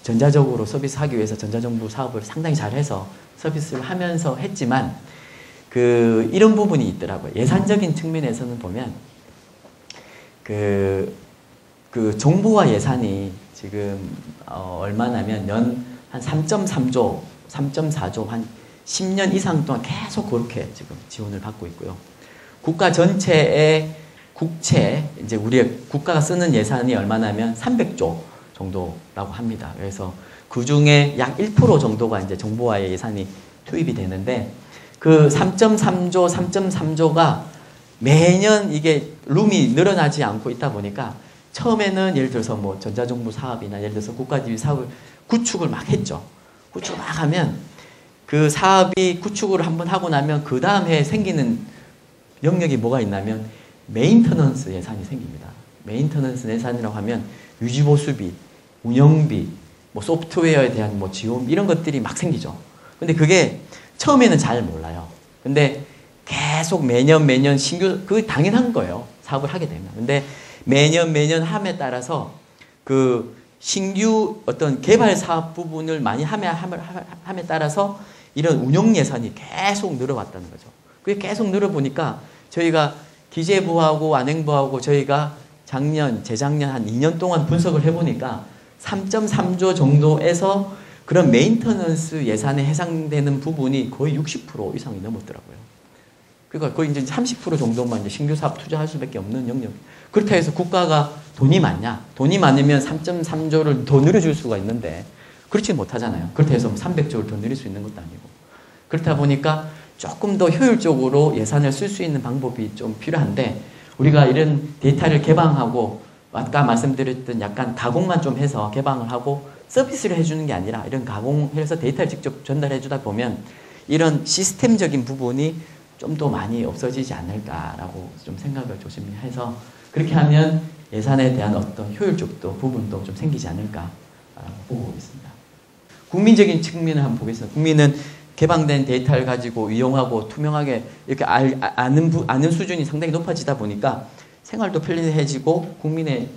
전자적으로 서비스하기 위해서 전자정부 사업을 상당히 잘해서 서비스를 하면서 했지만 이런 부분이 있더라고요. 예산적인 측면에서는 보면 정부와 예산이 지금 얼마냐면 연 한 3.3조, 3.4조 한 10년 이상 동안 계속 그렇게 지금 지원을 받고 있고요. 국가 전체의 국채, 이제 우리 국가가 쓰는 예산이 얼마냐면 300조 정도라고 합니다. 그래서 그 중에 약 1% 정도가 이제 정부와의 예산이 투입이 되는데 그 3.3조, 3.3조가 매년 이게 룸이 늘어나지 않고 있다 보니까 처음에는 예를 들어서 뭐 전자정부 사업이나 예를 들어서 국가지휘 사업을 구축을 막 했죠. 구축을 막 하면 그 사업이 구축을 한번 하고 나면 그 다음 해에 생기는 영역이 뭐가 있냐면 메인터넌스 예산이 생깁니다. 메인터넌스 예산이라고 하면 유지보수비, 운영비, 뭐 소프트웨어에 대한 뭐 지원 이런 것들이 막 생기죠. 근데 그게 처음에는 잘 몰라요. 근데 계속 매년 그게 당연한 거예요. 사업을 하게 되면. 근데 매년 함에 따라서 신규 어떤 개발 사업 부분을 많이 함에 따라서 이런 운영 예산이 계속 늘어왔다는 거죠. 그게 계속 늘어보니까 저희가 기재부하고 안행부하고 저희가 재작년 한 2년 동안 분석을 해보니까 3.3조 정도에서 그런 메인터넌스 예산에 해당되는 부분이 거의 60% 이상이 넘었더라고요. 그러니까 거의 이제 30% 정도만 이제 신규 사업 투자할 수밖에 없는 영역. 그렇다 해서 국가가 돈이 많냐? 돈이 많으면 3.3조를 더 늘려줄 수가 있는데 그렇지 못하잖아요. 그렇다 해서 300조를 더 늘릴 수 있는 것도 아니고. 그렇다 보니까 조금 더 효율적으로 예산을 쓸 수 있는 방법이 좀 필요한데 우리가 이런 데이터를 개방하고 아까 말씀드렸던 약간 가공만 좀 해서 개방을 하고 서비스를 해주는 게 아니라 이런 가공해서 데이터를 직접 전달해 주다 보면 이런 시스템적인 부분이 좀 더 많이 없어지지 않을까라고 좀 생각을 조심히 해서 그렇게 하면 예산에 대한 어떤 효율적도 부분도 좀 생기지 않을까 보고 있습니다. 국민적인 측면을 한번 보겠습니다. 국민은 개방된 데이터를 가지고 이용하고 투명하게 이렇게 아는 수준이 상당히 높아지다 보니까 생활도 편리해지고 국민의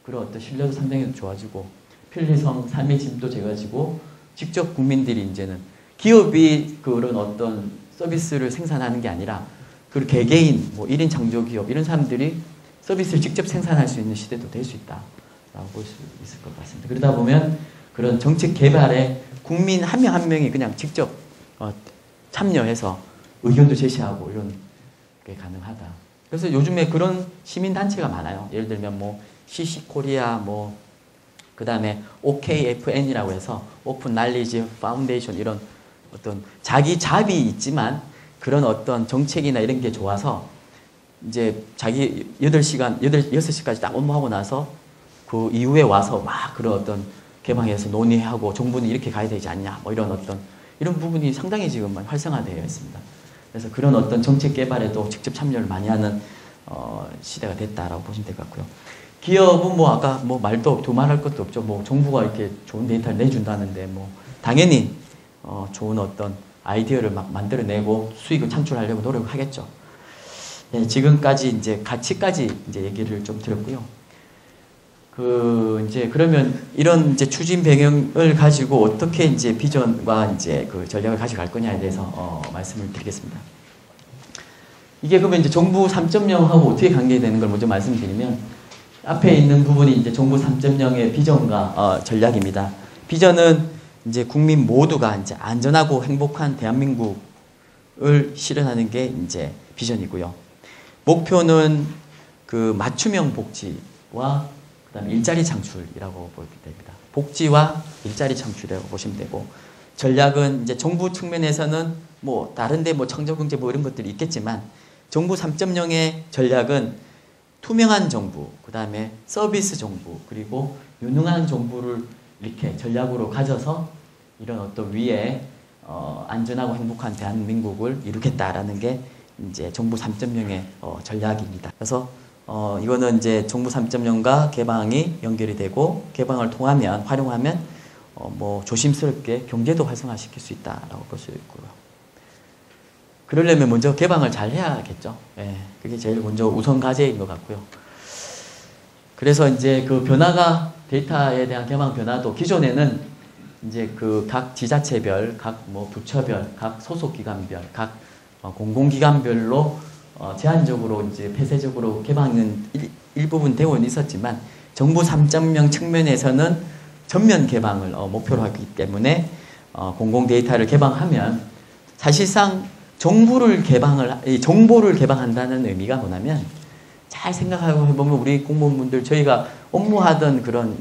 그런 어떤 신뢰도 상당히 좋아지고 편리성, 삶의 질도 좋아지고 직접 국민들이 이제는 기업이 그런 어떤 서비스를 생산하는 게 아니라 그 개개인, 뭐 1인 창조기업 이런 사람들이 서비스를 직접 생산할 수 있는 시대도 될 수 있다라고 볼 수 있을 것 같습니다. 그러다 보면 그런 정책 개발에 국민 한 명 한 명이 그냥 직접 참여해서 의견도 제시하고 이런 게 가능하다. 그래서 요즘에 그런 시민단체가 많아요. 예를 들면 뭐 CC코리아 그 다음에 OKFN이라고 해서 오픈 날리지 파운데이션 이런 어떤 자기 잡이 있지만 그런 어떤 정책이나 이런 게 좋아서 이제 자기 6시까지 딱 업무하고 나서 그 이후에 와서 막 그런 어떤 개방해서 논의하고 정부는 이렇게 가야 되지 않냐 뭐 이런 부분이 상당히 지금 활성화되어 있습니다. 그래서 그런 어떤 정책 개발에도 직접 참여를 많이 하는 시대가 됐다라고 보시면 될 것 같고요. 기업은 뭐 아까 뭐 말도 두말할 것도 없죠. 뭐 정부가 이렇게 좋은 데이터를 내준다는데 뭐 당연히 좋은 어떤 아이디어를 막 만들어내고 수익을 창출하려고 노력하겠죠. 네, 지금까지 이제 가치까지 이제 얘기를 좀 드렸고요. 이제 그러면 이런 이제 추진 배경을 가지고 어떻게 이제 비전과 이제 그 전략을 가져갈 거냐에 대해서 말씀을 드리겠습니다. 이게 그러면 이제 정부 3.0하고 어떻게 관계되는 걸 먼저 말씀드리면 앞에 있는 부분이 이제 정부 3.0의 비전과 전략입니다. 비전은 이제 국민 모두가 이제 안전하고 행복한 대한민국을 실현하는 게 이제 비전이고요. 목표는 그 맞춤형 복지와 그다음에 일자리 창출이라고 보게 됩니다. 복지와 일자리 창출이라고 보시면 되고, 전략은 이제 정부 측면에서는 뭐 다른데 뭐 청정경제 뭐 이런 것들이 있겠지만, 정부 3.0의 전략은 투명한 정부, 그 다음에 서비스 정부, 그리고 유능한 정부를 이렇게 전략으로 가져서 이런 어떤 위에 안전하고 행복한 대한민국을 이루겠다라는 게 이제 정부 3.0의 전략입니다. 그래서 이거는 이제 정부 3.0과 개방이 연결이 되고, 개방을 통하면, 활용하면 뭐 조심스럽게 경제도 활성화시킬 수 있다라고 볼 수 있고요. 그러려면 먼저 개방을 잘 해야겠죠. 예, 그게 제일 먼저 우선 과제인 것 같고요. 그래서 이제 그 변화가, 데이터에 대한 개방 변화도 기존에는 이제 그 각 지자체별, 각 뭐 부처별, 각 소속기관별, 각 공공기관별로 제한적으로 이제 폐쇄적으로 개방은 일부분 되어 있었지만, 정부 3.0 측면에서는 전면 개방을 목표로 하기 때문에 공공 데이터를 개방하면 사실상 정보를 개방한다는 의미가 뭐냐면, 잘 생각해보면 우리 공무원분들, 저희가 업무하던 그런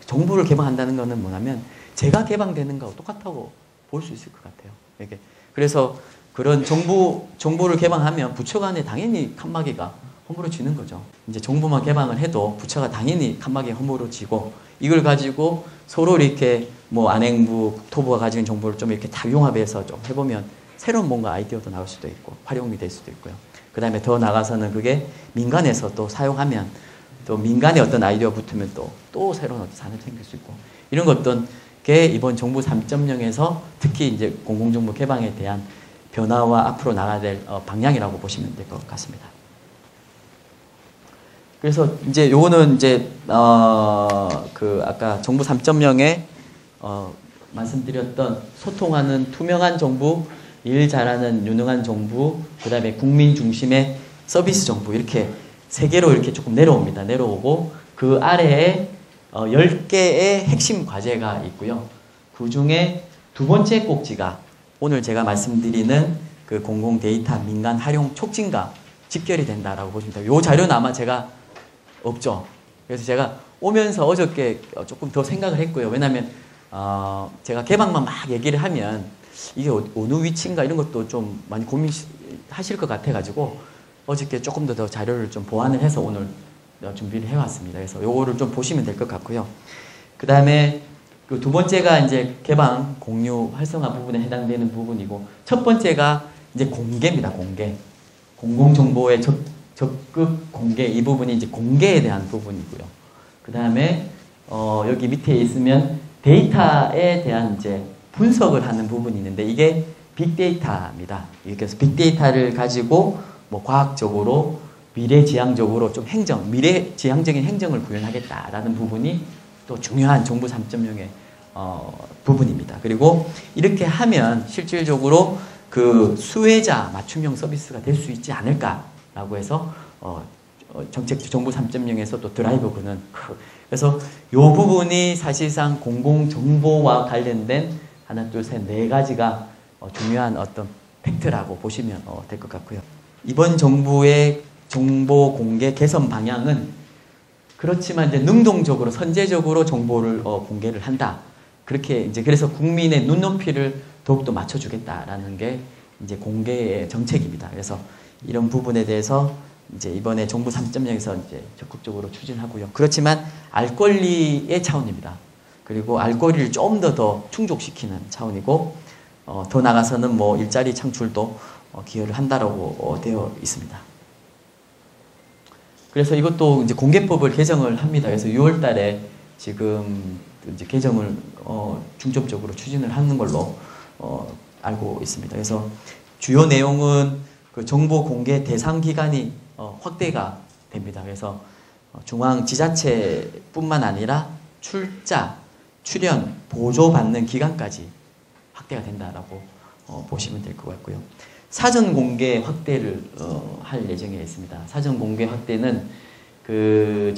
정보를 개방한다는 것은 뭐냐면 제가 개방되는 거하고 똑같다고 볼 수 있을 것 같아요. 이게 그래서 그런 정보를 개방하면 부처 간에 당연히 칸막이가 허물어지는 거죠. 이제 정보만 개방을 해도 부처가 당연히 칸막이 허물어지고, 이걸 가지고 서로 이렇게 뭐 안행부, 국토부가 가지고 있는 정보를 좀 이렇게 다 융합해서 좀 해보면 새로운 뭔가 아이디어도 나올 수도 있고 활용이 될 수도 있고요. 그 다음에 더 나가서는 그게 민간에서 또 사용하면 또 민간의 어떤 아이디어 붙으면 또 새로운 어떤 산업이 생길 수 있고, 이런 어떤 게 이번 정부 3.0에서 특히 이제 공공정보 개방에 대한 변화와 앞으로 나가야 될 방향이라고 보시면 될 것 같습니다. 그래서 이제 요거는 이제 그 아까 정부 3.0에 말씀드렸던 소통하는 투명한 정부, 일 잘하는 유능한 정부, 그 다음에 국민 중심의 서비스 정부, 이렇게 세 개로 이렇게 조금 내려옵니다. 내려오고 그 아래에 10개의 핵심 과제가 있고요. 그 중에 두 번째 꼭지가 오늘 제가 말씀드리는 그 공공 데이터 민간 활용 촉진과 직결이 된다라고 보시면 돼요. 이 자료는 아마 제가 없죠. 그래서 제가 오면서 어저께 조금 더 생각을 했고요. 왜냐하면 제가 개방만 막 얘기를 하면 이게 어느 위치인가 이런 것도 좀 많이 고민하실 것 같아가지고 어저께 조금 더 자료를 좀 보완을 해서 오늘 준비를 해왔습니다. 그래서 요거를 좀 보시면 될 것 같고요. 그 다음에 그 두 번째가 이제 개방, 공유, 활성화 부분에 해당되는 부분이고, 첫 번째가 이제 공개입니다. 공개. 공공정보의 적극 공개, 이 부분이 이제 공개에 대한 부분이고요. 그 다음에 여기 밑에 있으면 데이터에 대한 이제 분석을 하는 부분이 있는데, 이게 빅데이터입니다. 그래서 빅데이터를 가지고 뭐 과학적으로 미래지향적으로 좀 미래지향적인 행정을 구현하겠다라는 부분이 또 중요한 정부 3.0의 부분입니다. 그리고 이렇게 하면 실질적으로 그 수혜자 맞춤형 서비스가 될 수 있지 않을까라고 해서 정책 정부 3.0에서 또 드라이브 거는 그래서 이 부분이 사실상 공공정보와 관련된 하나, 둘, 셋, 네 가지가 중요한 어떤 팩트라고 보시면 될 것 같고요. 이번 정부의 정보 공개 개선 방향은 그렇지만 이제 능동적으로 선제적으로 정보를 공개를 한다. 그렇게 이제 그래서 국민의 눈높이를 더욱더 맞춰주겠다라는 게 이제 공개의 정책입니다. 그래서 이런 부분에 대해서 이제 이번에 정부 3.0에서 이제 적극적으로 추진하고요. 그렇지만 알 권리의 차원입니다. 그리고 알 권리를 좀 더 충족시키는 차원이고, 더 나가서는 뭐 일자리 창출도 기여를 한다라고 되어 있습니다. 그래서 이것도 이제 공개법을 개정을 합니다. 그래서 6월 달에 지금 이제 개정을 중점적으로 추진을 하는 걸로 알고 있습니다. 그래서 주요 내용은 그 정보 공개 대상 기간이 확대가 됩니다. 그래서 중앙 지자체뿐만 아니라 출연, 보조받는 기간까지 확대가 된다라고 보시면 될 것 같고요. 사전 공개 확대를 할 예정에 있습니다. 사전 공개 확대는 그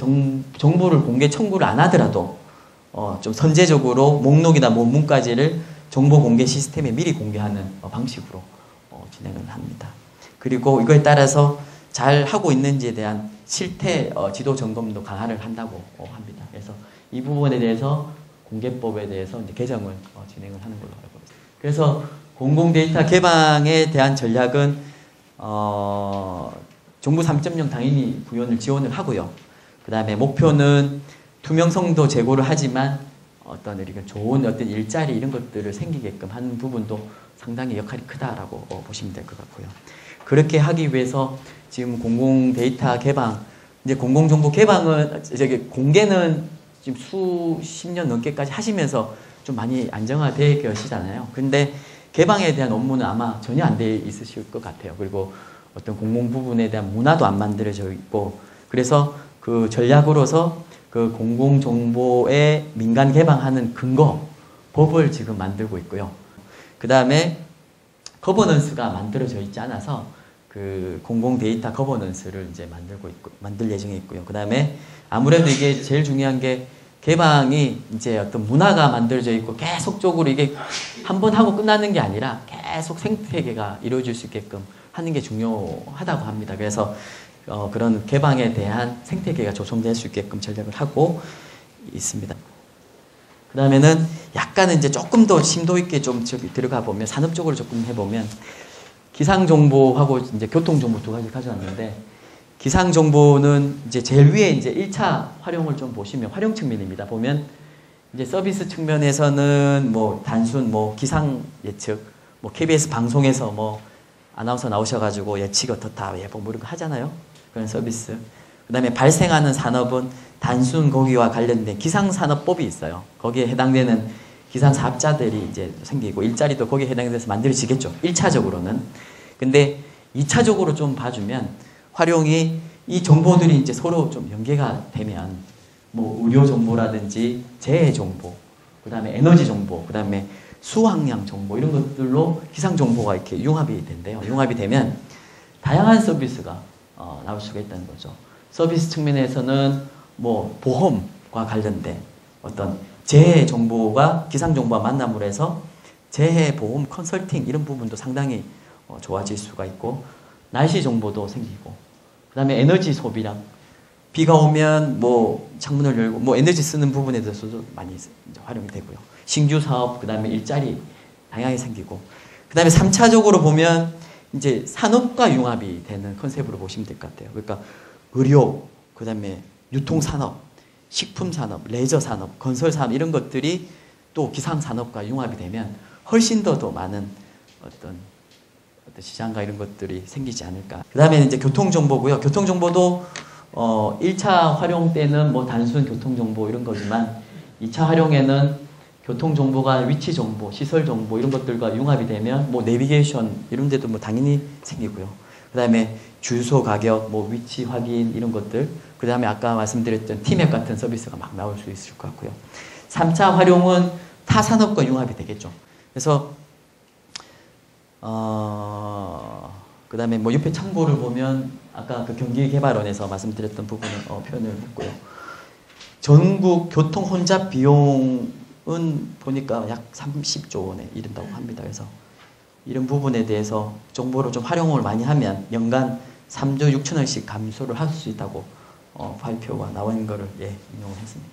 정보를 공개 청구를 안 하더라도 좀 선제적으로 목록이나 뭐 문까지를 정보 공개 시스템에 미리 공개하는 방식으로 진행을 합니다. 그리고 이거에 따라서 잘 하고 있는지에 대한 실태 지도 점검도 강화를 한다고 합니다. 그래서 이 부분에 대해서 공개법에 대해서 이제 개정을 진행을 하는 걸로 알고 있습니다. 그래서 공공 데이터 개방에 대한 전략은 정부 3.0 당연히 구현을 지원을 하고요. 그 다음에 목표는 투명성도 제고를 하지만 어떤 이렇게 좋은 어떤 일자리 이런 것들을 생기게끔 하는 부분도 상당히 역할이 크다라고 보시면 될 것 같고요. 그렇게 하기 위해서 지금 공공 데이터 개방, 이제 공공정보 개방은 공개는 지금 수십 년 넘게까지 하시면서 좀 많이 안정화되어 계시잖아요. 근데 개방에 대한 업무는 아마 전혀 안 돼 있으실 것 같아요. 그리고 어떤 공공 부분에 대한 문화도 안 만들어져 있고, 그래서 그 전략으로서 그 공공정보의 민간 개방하는 근거, 법을 지금 만들고 있고요. 그 다음에 거버넌스가 만들어져 있지 않아서 그 공공 데이터 거버넌스를 이제 만들 예정에 있고요. 그 다음에 아무래도 이게 제일 중요한 게 개방이 이제 어떤 문화가 만들어져 있고 계속적으로 이게 한 번 하고 끝나는 게 아니라 계속 생태계가 이루어질 수 있게끔 하는 게 중요하다고 합니다. 그래서 그런 개방에 대한 생태계가 조성될 수 있게끔 전략을 하고 있습니다. 그 다음에는 약간은 이제 조금 더 심도 있게 좀 들어가 보면, 산업적으로 조금 해보면, 기상정보하고 이제 교통정보 두 가지 가져왔는데, 기상정보는 이제 제일 위에 이제 1차 활용을 좀 보시면, 활용 측면입니다. 보면, 이제 서비스 측면에서는 뭐 단순 뭐 기상 예측, 뭐 KBS 방송에서 뭐 아나운서 나오셔가지고 예측이 어떻다, 예보 뭐 이런 거 하잖아요. 그런 서비스. 그 다음에 발생하는 산업은 단순 거기와 관련된 기상산업법이 있어요. 거기에 해당되는 기상사업자들이 이제 생기고 일자리도 거기에 해당돼서 만들어지겠죠. 1차적으로는. 근데 2차적으로 좀 봐주면 활용이 이 정보들이 이제 서로 좀 연계가 되면 뭐 의료 정보라든지 재해 정보, 그 다음에 에너지 정보, 그 다음에 수확량 정보 이런 것들로 기상 정보가 이렇게 융합이 된대요. 융합이 되면 다양한 서비스가 나올 수가 있다는 거죠. 서비스 측면에서는 뭐 보험과 관련된 어떤 재해 정보가 기상 정보와 만남으로 해서 재해 보험 컨설팅 이런 부분도 상당히 좋아질 수가 있고, 날씨 정보도 생기고, 그 다음에 에너지 소비량, 비가 오면 뭐 창문을 열고 뭐 에너지 쓰는 부분에 대해서도 많이 이제 활용이 되고요. 신규 사업, 그 다음에 일자리 다양하게 생기고, 그 다음에 3차적으로 보면 이제 산업과 융합이 되는 컨셉으로 보시면 될 것 같아요. 그러니까 의료, 그 다음에 유통산업, 식품산업, 레저산업, 건설산업 이런 것들이 또 기상산업과 융합이 되면 훨씬 더 많은 어떤 시장과 이런 것들이 생기지 않을까. 그 다음에 이제 교통정보고요. 교통정보도 1차 활용 때는 뭐 단순 교통정보 이런 거지만 2차 활용에는 교통정보가 위치정보, 시설정보 이런 것들과 융합이 되면 뭐 내비게이션 이런 데도 뭐 당연히 생기고요. 그 다음에 주소 가격, 뭐 위치 확인 이런 것들, 그 다음에 아까 말씀드렸던 티맵 같은 서비스가 막 나올 수 있을 것 같고요. 3차 활용은 타 산업과 융합이 되겠죠. 그래서 그 다음에 뭐 옆에 참고를 보면 아까 그 경기개발원에서 말씀드렸던 부분을 표현을 했고요. 전국 교통 혼잡 비용은 보니까 약 30조 원에 이른다고 합니다. 그래서 이런 부분에 대해서 정보를 좀 활용을 많이 하면 연간 3조 6천원씩 감소를 할 수 있다고 발표가 나온 거를 인용을 했습니다.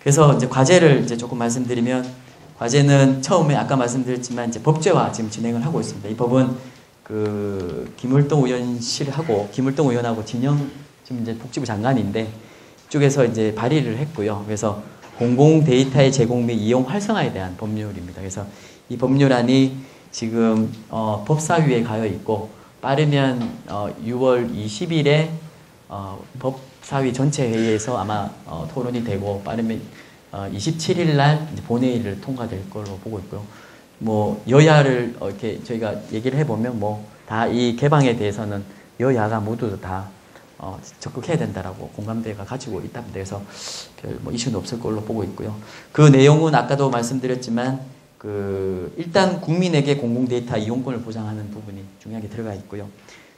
그래서 이제 과제를 이제 조금 말씀드리면, 과제는 처음에 아까 말씀드렸지만 이제 법제화 지금 진행을 하고 있습니다. 이 법은 그 김을동 의원실하고 김을동 의원하고 진영 지금 이제 복지부 장관인데 이쪽에서 이제 발의를 했고요. 그래서 공공 데이터의 제공 및 이용 활성화에 대한 법률입니다. 그래서 이 법률안이 지금 법사위에 가여 있고 빠르면 6월 20일에 법사위 전체 회의에서 아마 토론이 되고 빠르면 27일 날 본회의를 통과될 걸로 보고 있고요. 뭐 여야를 이렇게 저희가 얘기를 해보면 뭐 다 이 개방에 대해서는 여야가 모두 다 적극해야 된다라고 공감대가 가지고 있답니다. 그래서 별 뭐 이슈는 없을 걸로 보고 있고요. 그 내용은 아까도 말씀드렸지만 일단 국민에게 공공 데이터 이용권을 보장하는 부분이 중요하게 들어가 있고요.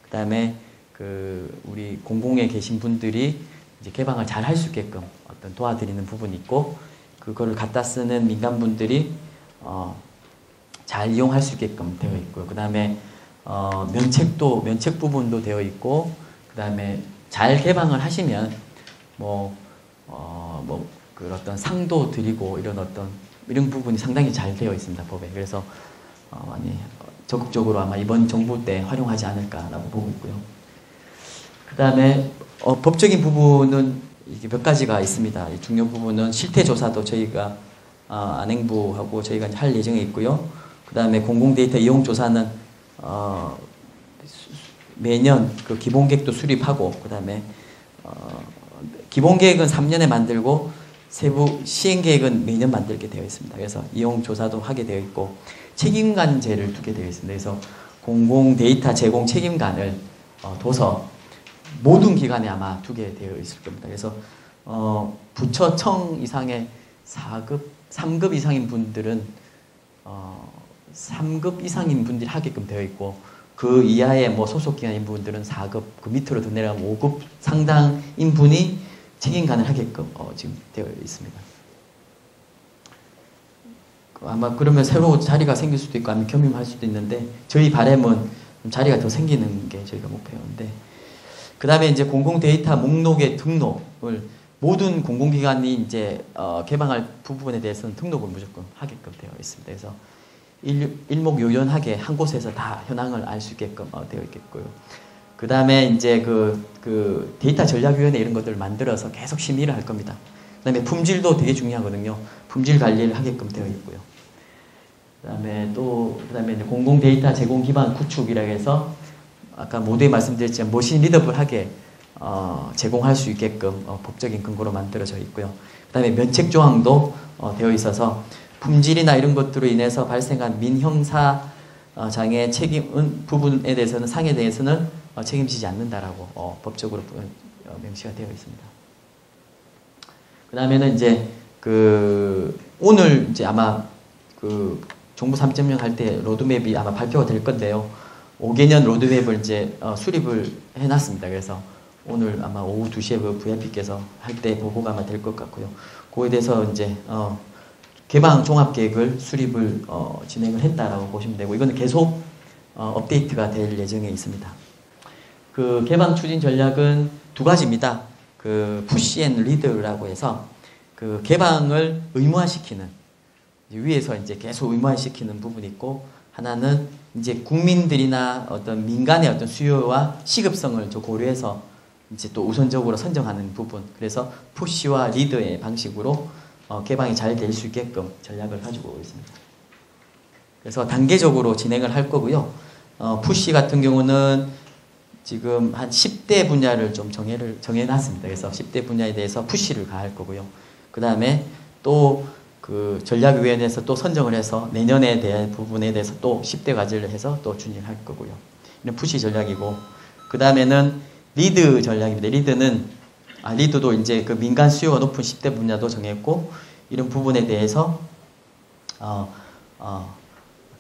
그 다음에 우리 공공에 계신 분들이 이제 개방을 잘 할 수 있게끔 어떤 도와드리는 부분이 있고, 그거를 갖다 쓰는 민간분들이 잘 이용할 수 있게끔 되어 있고요. 그 다음에 면책 부분도 되어 있고, 그 다음에 잘 개방을 하시면 그 어떤 상도 드리고 이런 부분이 상당히 잘 되어 있습니다, 법에. 그래서 많이 적극적으로 아마 이번 정부 때 활용하지 않을까라고 보고 있고요. 그 다음에 법적인 부분은 이게 몇 가지가 있습니다. 중요 부분은 실태조사도 저희가 안행부하고 저희가 할 예정에 있고요. 그 다음에 공공데이터 이용조사는 매년 그 기본계획도 수립하고, 그 다음에 기본계획은 3년에 만들고 세부 시행계획은 매년 만들게 되어 있습니다. 그래서 이용조사도 하게 되어 있고, 책임관제를 두게 되어 있습니다. 그래서 공공데이터 제공 책임관을 둬서 모든 기관에 아마 두게 되어 있을 겁니다. 그래서 부처청 이상의 3급 이상인 분들은 3급 이상인 분들이 하게끔 되어 있고, 그 이하의 소속기관인 분들은 4급, 그 밑으로 더 내려가면 5급 상당인 분이 책임관을 하게끔 지금 되어 있습니다. 아마 그러면 새로 자리가 생길 수도 있고 아니면 겸임할 수도 있는데, 저희 바람은 자리가 더 생기는 게 저희가 목표인데, 그 다음에 이제 공공데이터 목록의 등록을 모든 공공기관이 이제 개방할 부분에 대해서는 등록을 무조건 하게끔 되어 있습니다. 그래서 일목요연하게 한 곳에서 다 현황을 알 수 있게끔 되어 있겠고요. 그 다음에 이제 그 데이터 전략위원회 이런 것들을 만들어서 계속 심의를 할 겁니다. 그 다음에 품질도 되게 중요하거든요. 품질 관리를 하게끔 되어 있고요. 그 다음에 이제 공공 데이터 제공 기반 구축이라고 해서 아까 모두에 말씀드렸지만 머신 리더블하게 제공할 수 있게끔 법적인 근거로 만들어져 있고요. 그 다음에 면책 조항도 되어 있어서 품질이나 이런 것들로 인해서 발생한 민형사 장애 책임 부분에 대해서는 상해에 대해서는 책임지지 않는다라고 법적으로 명시가 되어 있습니다. 그 다음에는 이제 오늘 이제 아마 정부 3.0 할 때 로드맵이 아마 발표가 될 건데요. 5개년 로드맵을 이제 수립을 해놨습니다. 그래서 오늘 아마 오후 2시에 그 VIP께서 할 때 보고가 아마 될 것 같고요. 그거에 대해서 이제 개방 종합계획을 수립을 진행을 했다라고 보시면 되고, 이거는 계속 업데이트가 될 예정에 있습니다. 그 개방 추진 전략은 두 가지입니다. 그 푸시 앤 리드라고 해서 그 개방을 의무화시키는, 위에서 이제 계속 의무화시키는 부분이 있고, 하나는 이제 국민들이나 어떤 민간의 어떤 수요와 시급성을 고려해서 이제 또 우선적으로 선정하는 부분. 그래서 푸시와 리드의 방식으로 개방이 잘 될 수 있게끔 전략을 가지고 있습니다. 그래서 단계적으로 진행을 할 거고요. 푸시 같은 경우는 지금 한 10대 분야를 좀 정해놨습니다. 그래서 10대 분야에 대해서 푸시를 가할 거고요. 그 다음에 또 그 전략위원회에서 또 선정을 해서 내년에 대한 부분에 대해서 또 10대 과제를 해서 또 준비할 거고요. 이런 푸시 전략이고, 그 다음에는 리드 전략입니다. 리드도 이제 그 민간 수요가 높은 10대 분야도 정했고, 이런 부분에 대해서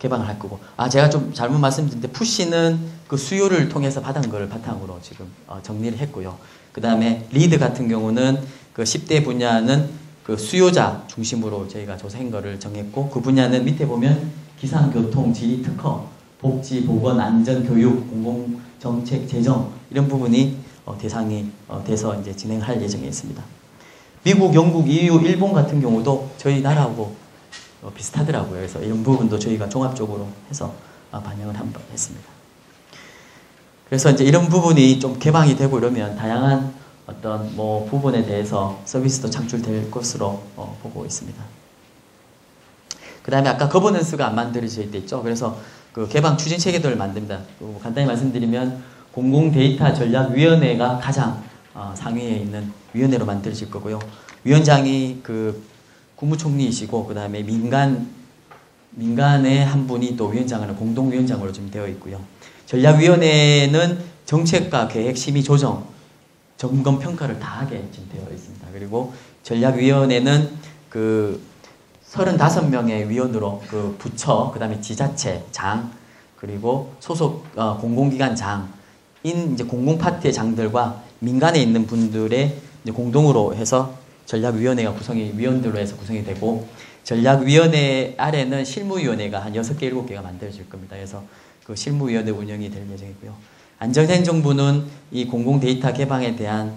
개방을 할 거고, 제가 좀 잘못 말씀드렸는데 푸시는 그 수요를 통해서 받은 걸 바탕으로 지금 정리를 했고요. 그 다음에 리드 같은 경우는 그 10대 분야는 그 수요자 중심으로 저희가 조사한 거를 정했고, 그 분야는 밑에 보면 기상, 교통, 지리, 특허, 복지, 보건, 안전, 교육, 공공정책, 재정 이런 부분이 대상이 돼서 이제 진행할 예정에 있습니다. 미국, 영국, EU, 일본 같은 경우도 저희 나라하고 비슷하더라고요. 그래서 이런 부분도 저희가 종합적으로 해서 반영을 한번 했습니다. 그래서 이제 이런 부분이 좀 개방이 되고 이러면 다양한 어떤 부분에 대해서 서비스도 창출될 것으로 보고 있습니다. 그 다음에 아까 거버넌스가 안 만들어져 있죠. 그래서 그 개방 추진 체계도를 만듭니다. 간단히 말씀드리면 공공데이터 전략위원회가 가장 상위에 있는 위원회로 만들어질 거고요. 위원장이 그 국무총리이시고, 그 다음에 민간의 한 분이 또 위원장을 공동위원장으로 좀 되어 있고요. 전략위원회는 정책과 계획, 심의, 조정, 점검, 평가를 다 하게 지금 되어 있습니다. 그리고 전략위원회는 그 35명의 위원으로 그 부처, 그 다음에 지자체 장, 그리고 소속 공공기관 장, 이제 공공파트의 장들과 민간에 있는 분들의 이제 공동으로 해서 전략위원회가 위원들로 해서 구성이 되고, 전략위원회 아래는 실무위원회가 한 6개, 7개가 만들어질 겁니다. 그래서 그 실무위원회 운영이 될 예정이고요. 안전행정부는 이 공공 데이터 개방에 대한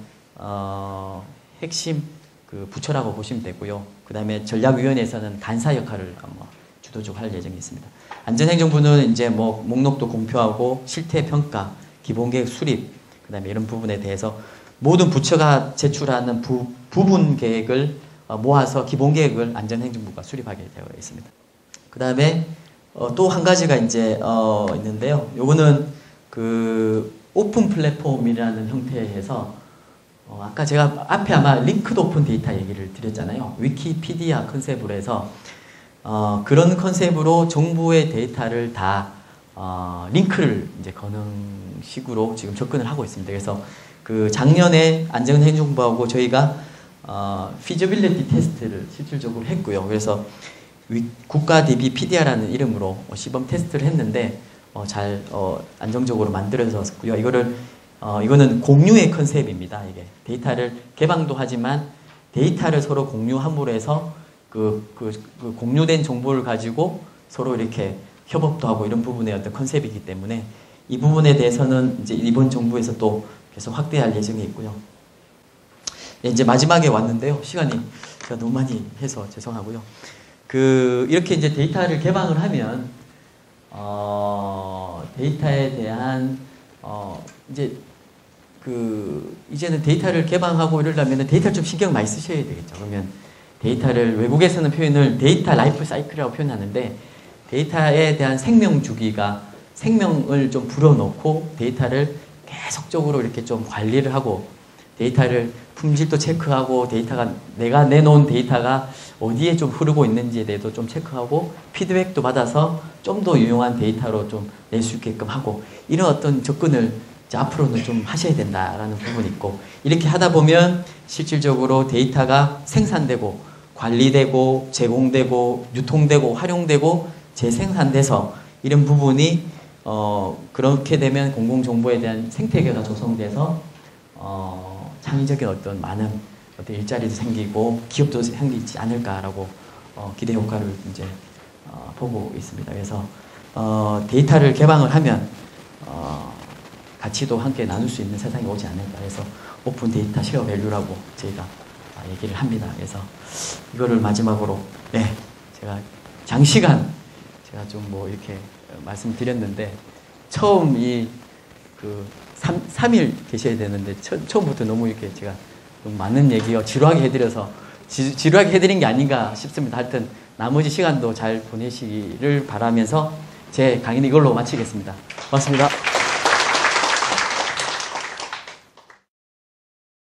핵심 그 부처라고 보시면 되고요. 그 다음에 전략위원회에서는 간사 역할을 주도적으로 할 예정이 있습니다. 안전행정부는 이제 뭐 목록도 공표하고 실태평가, 기본계획 수립, 그 다음에 이런 부분에 대해서 모든 부처가 제출하는 부분 계획을 모아서 기본계획을 안전행정부가 수립하게 되어 있습니다. 그 다음에 또 한 가지가 이제 있는데요. 요거는 그 오픈 플랫폼이라는 형태에서 아까 제가 앞에 아마 링크드 오픈 데이터 얘기를 드렸잖아요. 위키피디아 컨셉으로 해서 그런 컨셉으로 정부의 데이터를 다 링크를 이제 거는 식으로 지금 접근을 하고 있습니다. 그래서 그 작년에 안전행정부하고 저희가 feasibility 테스트를 실질적으로 했고요. 그래서 국가 DB PDR라는 이름으로 시범 테스트를 했는데 잘 안정적으로 만들어졌고요. 이거는 공유의 컨셉입니다. 이게 데이터를 개방도 하지만 데이터를 서로 공유함으로 해서 그 공유된 정보를 가지고 서로 이렇게 협업도 하고 이런 부분의 어떤 컨셉이기 때문에 이 부분에 대해서는 이제 이번 정부에서 또 계속 확대할 예정이 있고요. 이제 마지막에 왔는데요. 시간이 제가 너무 많이 해서 죄송하고요. 이렇게 이제 데이터를 개방을 하면 데이터에 대한 이제는 데이터를 개방하고 이러려면 데이터를 좀 신경 많이 쓰셔야 되겠죠. 그러면 데이터를 외국에서는 표현을 데이터 라이프 사이클이라고 표현하는데, 데이터에 대한 생명 주기가 생명을 좀 불어넣고 데이터를 계속적으로 이렇게 좀 관리를 하고 데이터를 품질도 체크하고 데이터가 내가 내놓은 데이터가 어디에 좀 흐르고 있는지에 대해서 좀 체크하고 피드백도 받아서 좀 더 유용한 데이터로 좀 낼 수 있게끔 하고, 이런 어떤 접근을 이제 앞으로는 좀 하셔야 된다라는 부분이 있고, 이렇게 하다 보면 실질적으로 데이터가 생산되고 관리되고 제공되고 유통되고 활용되고 재생산돼서 이런 부분이 그렇게 되면 공공정보에 대한 생태계가 조성돼서 창의적인 어떤 많은 어떤 일자리도 생기고 기업도 생기지 않을까라고 기대 효과를 이제 보고 있습니다. 그래서 데이터를 개방을 하면 가치도 함께 나눌 수 있는 세상이 오지 않을까 해서 오픈 데이터 쉐어 밸류라고 저희가 얘기를 합니다. 그래서 이거를 마지막으로 제가 장시간 제가 좀 뭐 이렇게 말씀드렸는데, 처음 3일 계셔야 되는데 처음부터 너무 이렇게 제가 너무 많은 얘기を지루하게 해드려서 지루하게 해드린 게 아닌가 싶습니다. 하여튼 나머지 시간도 잘 보내시기를 바라면서 제 강의는 이걸로 마치겠습니다. 고맙습니다.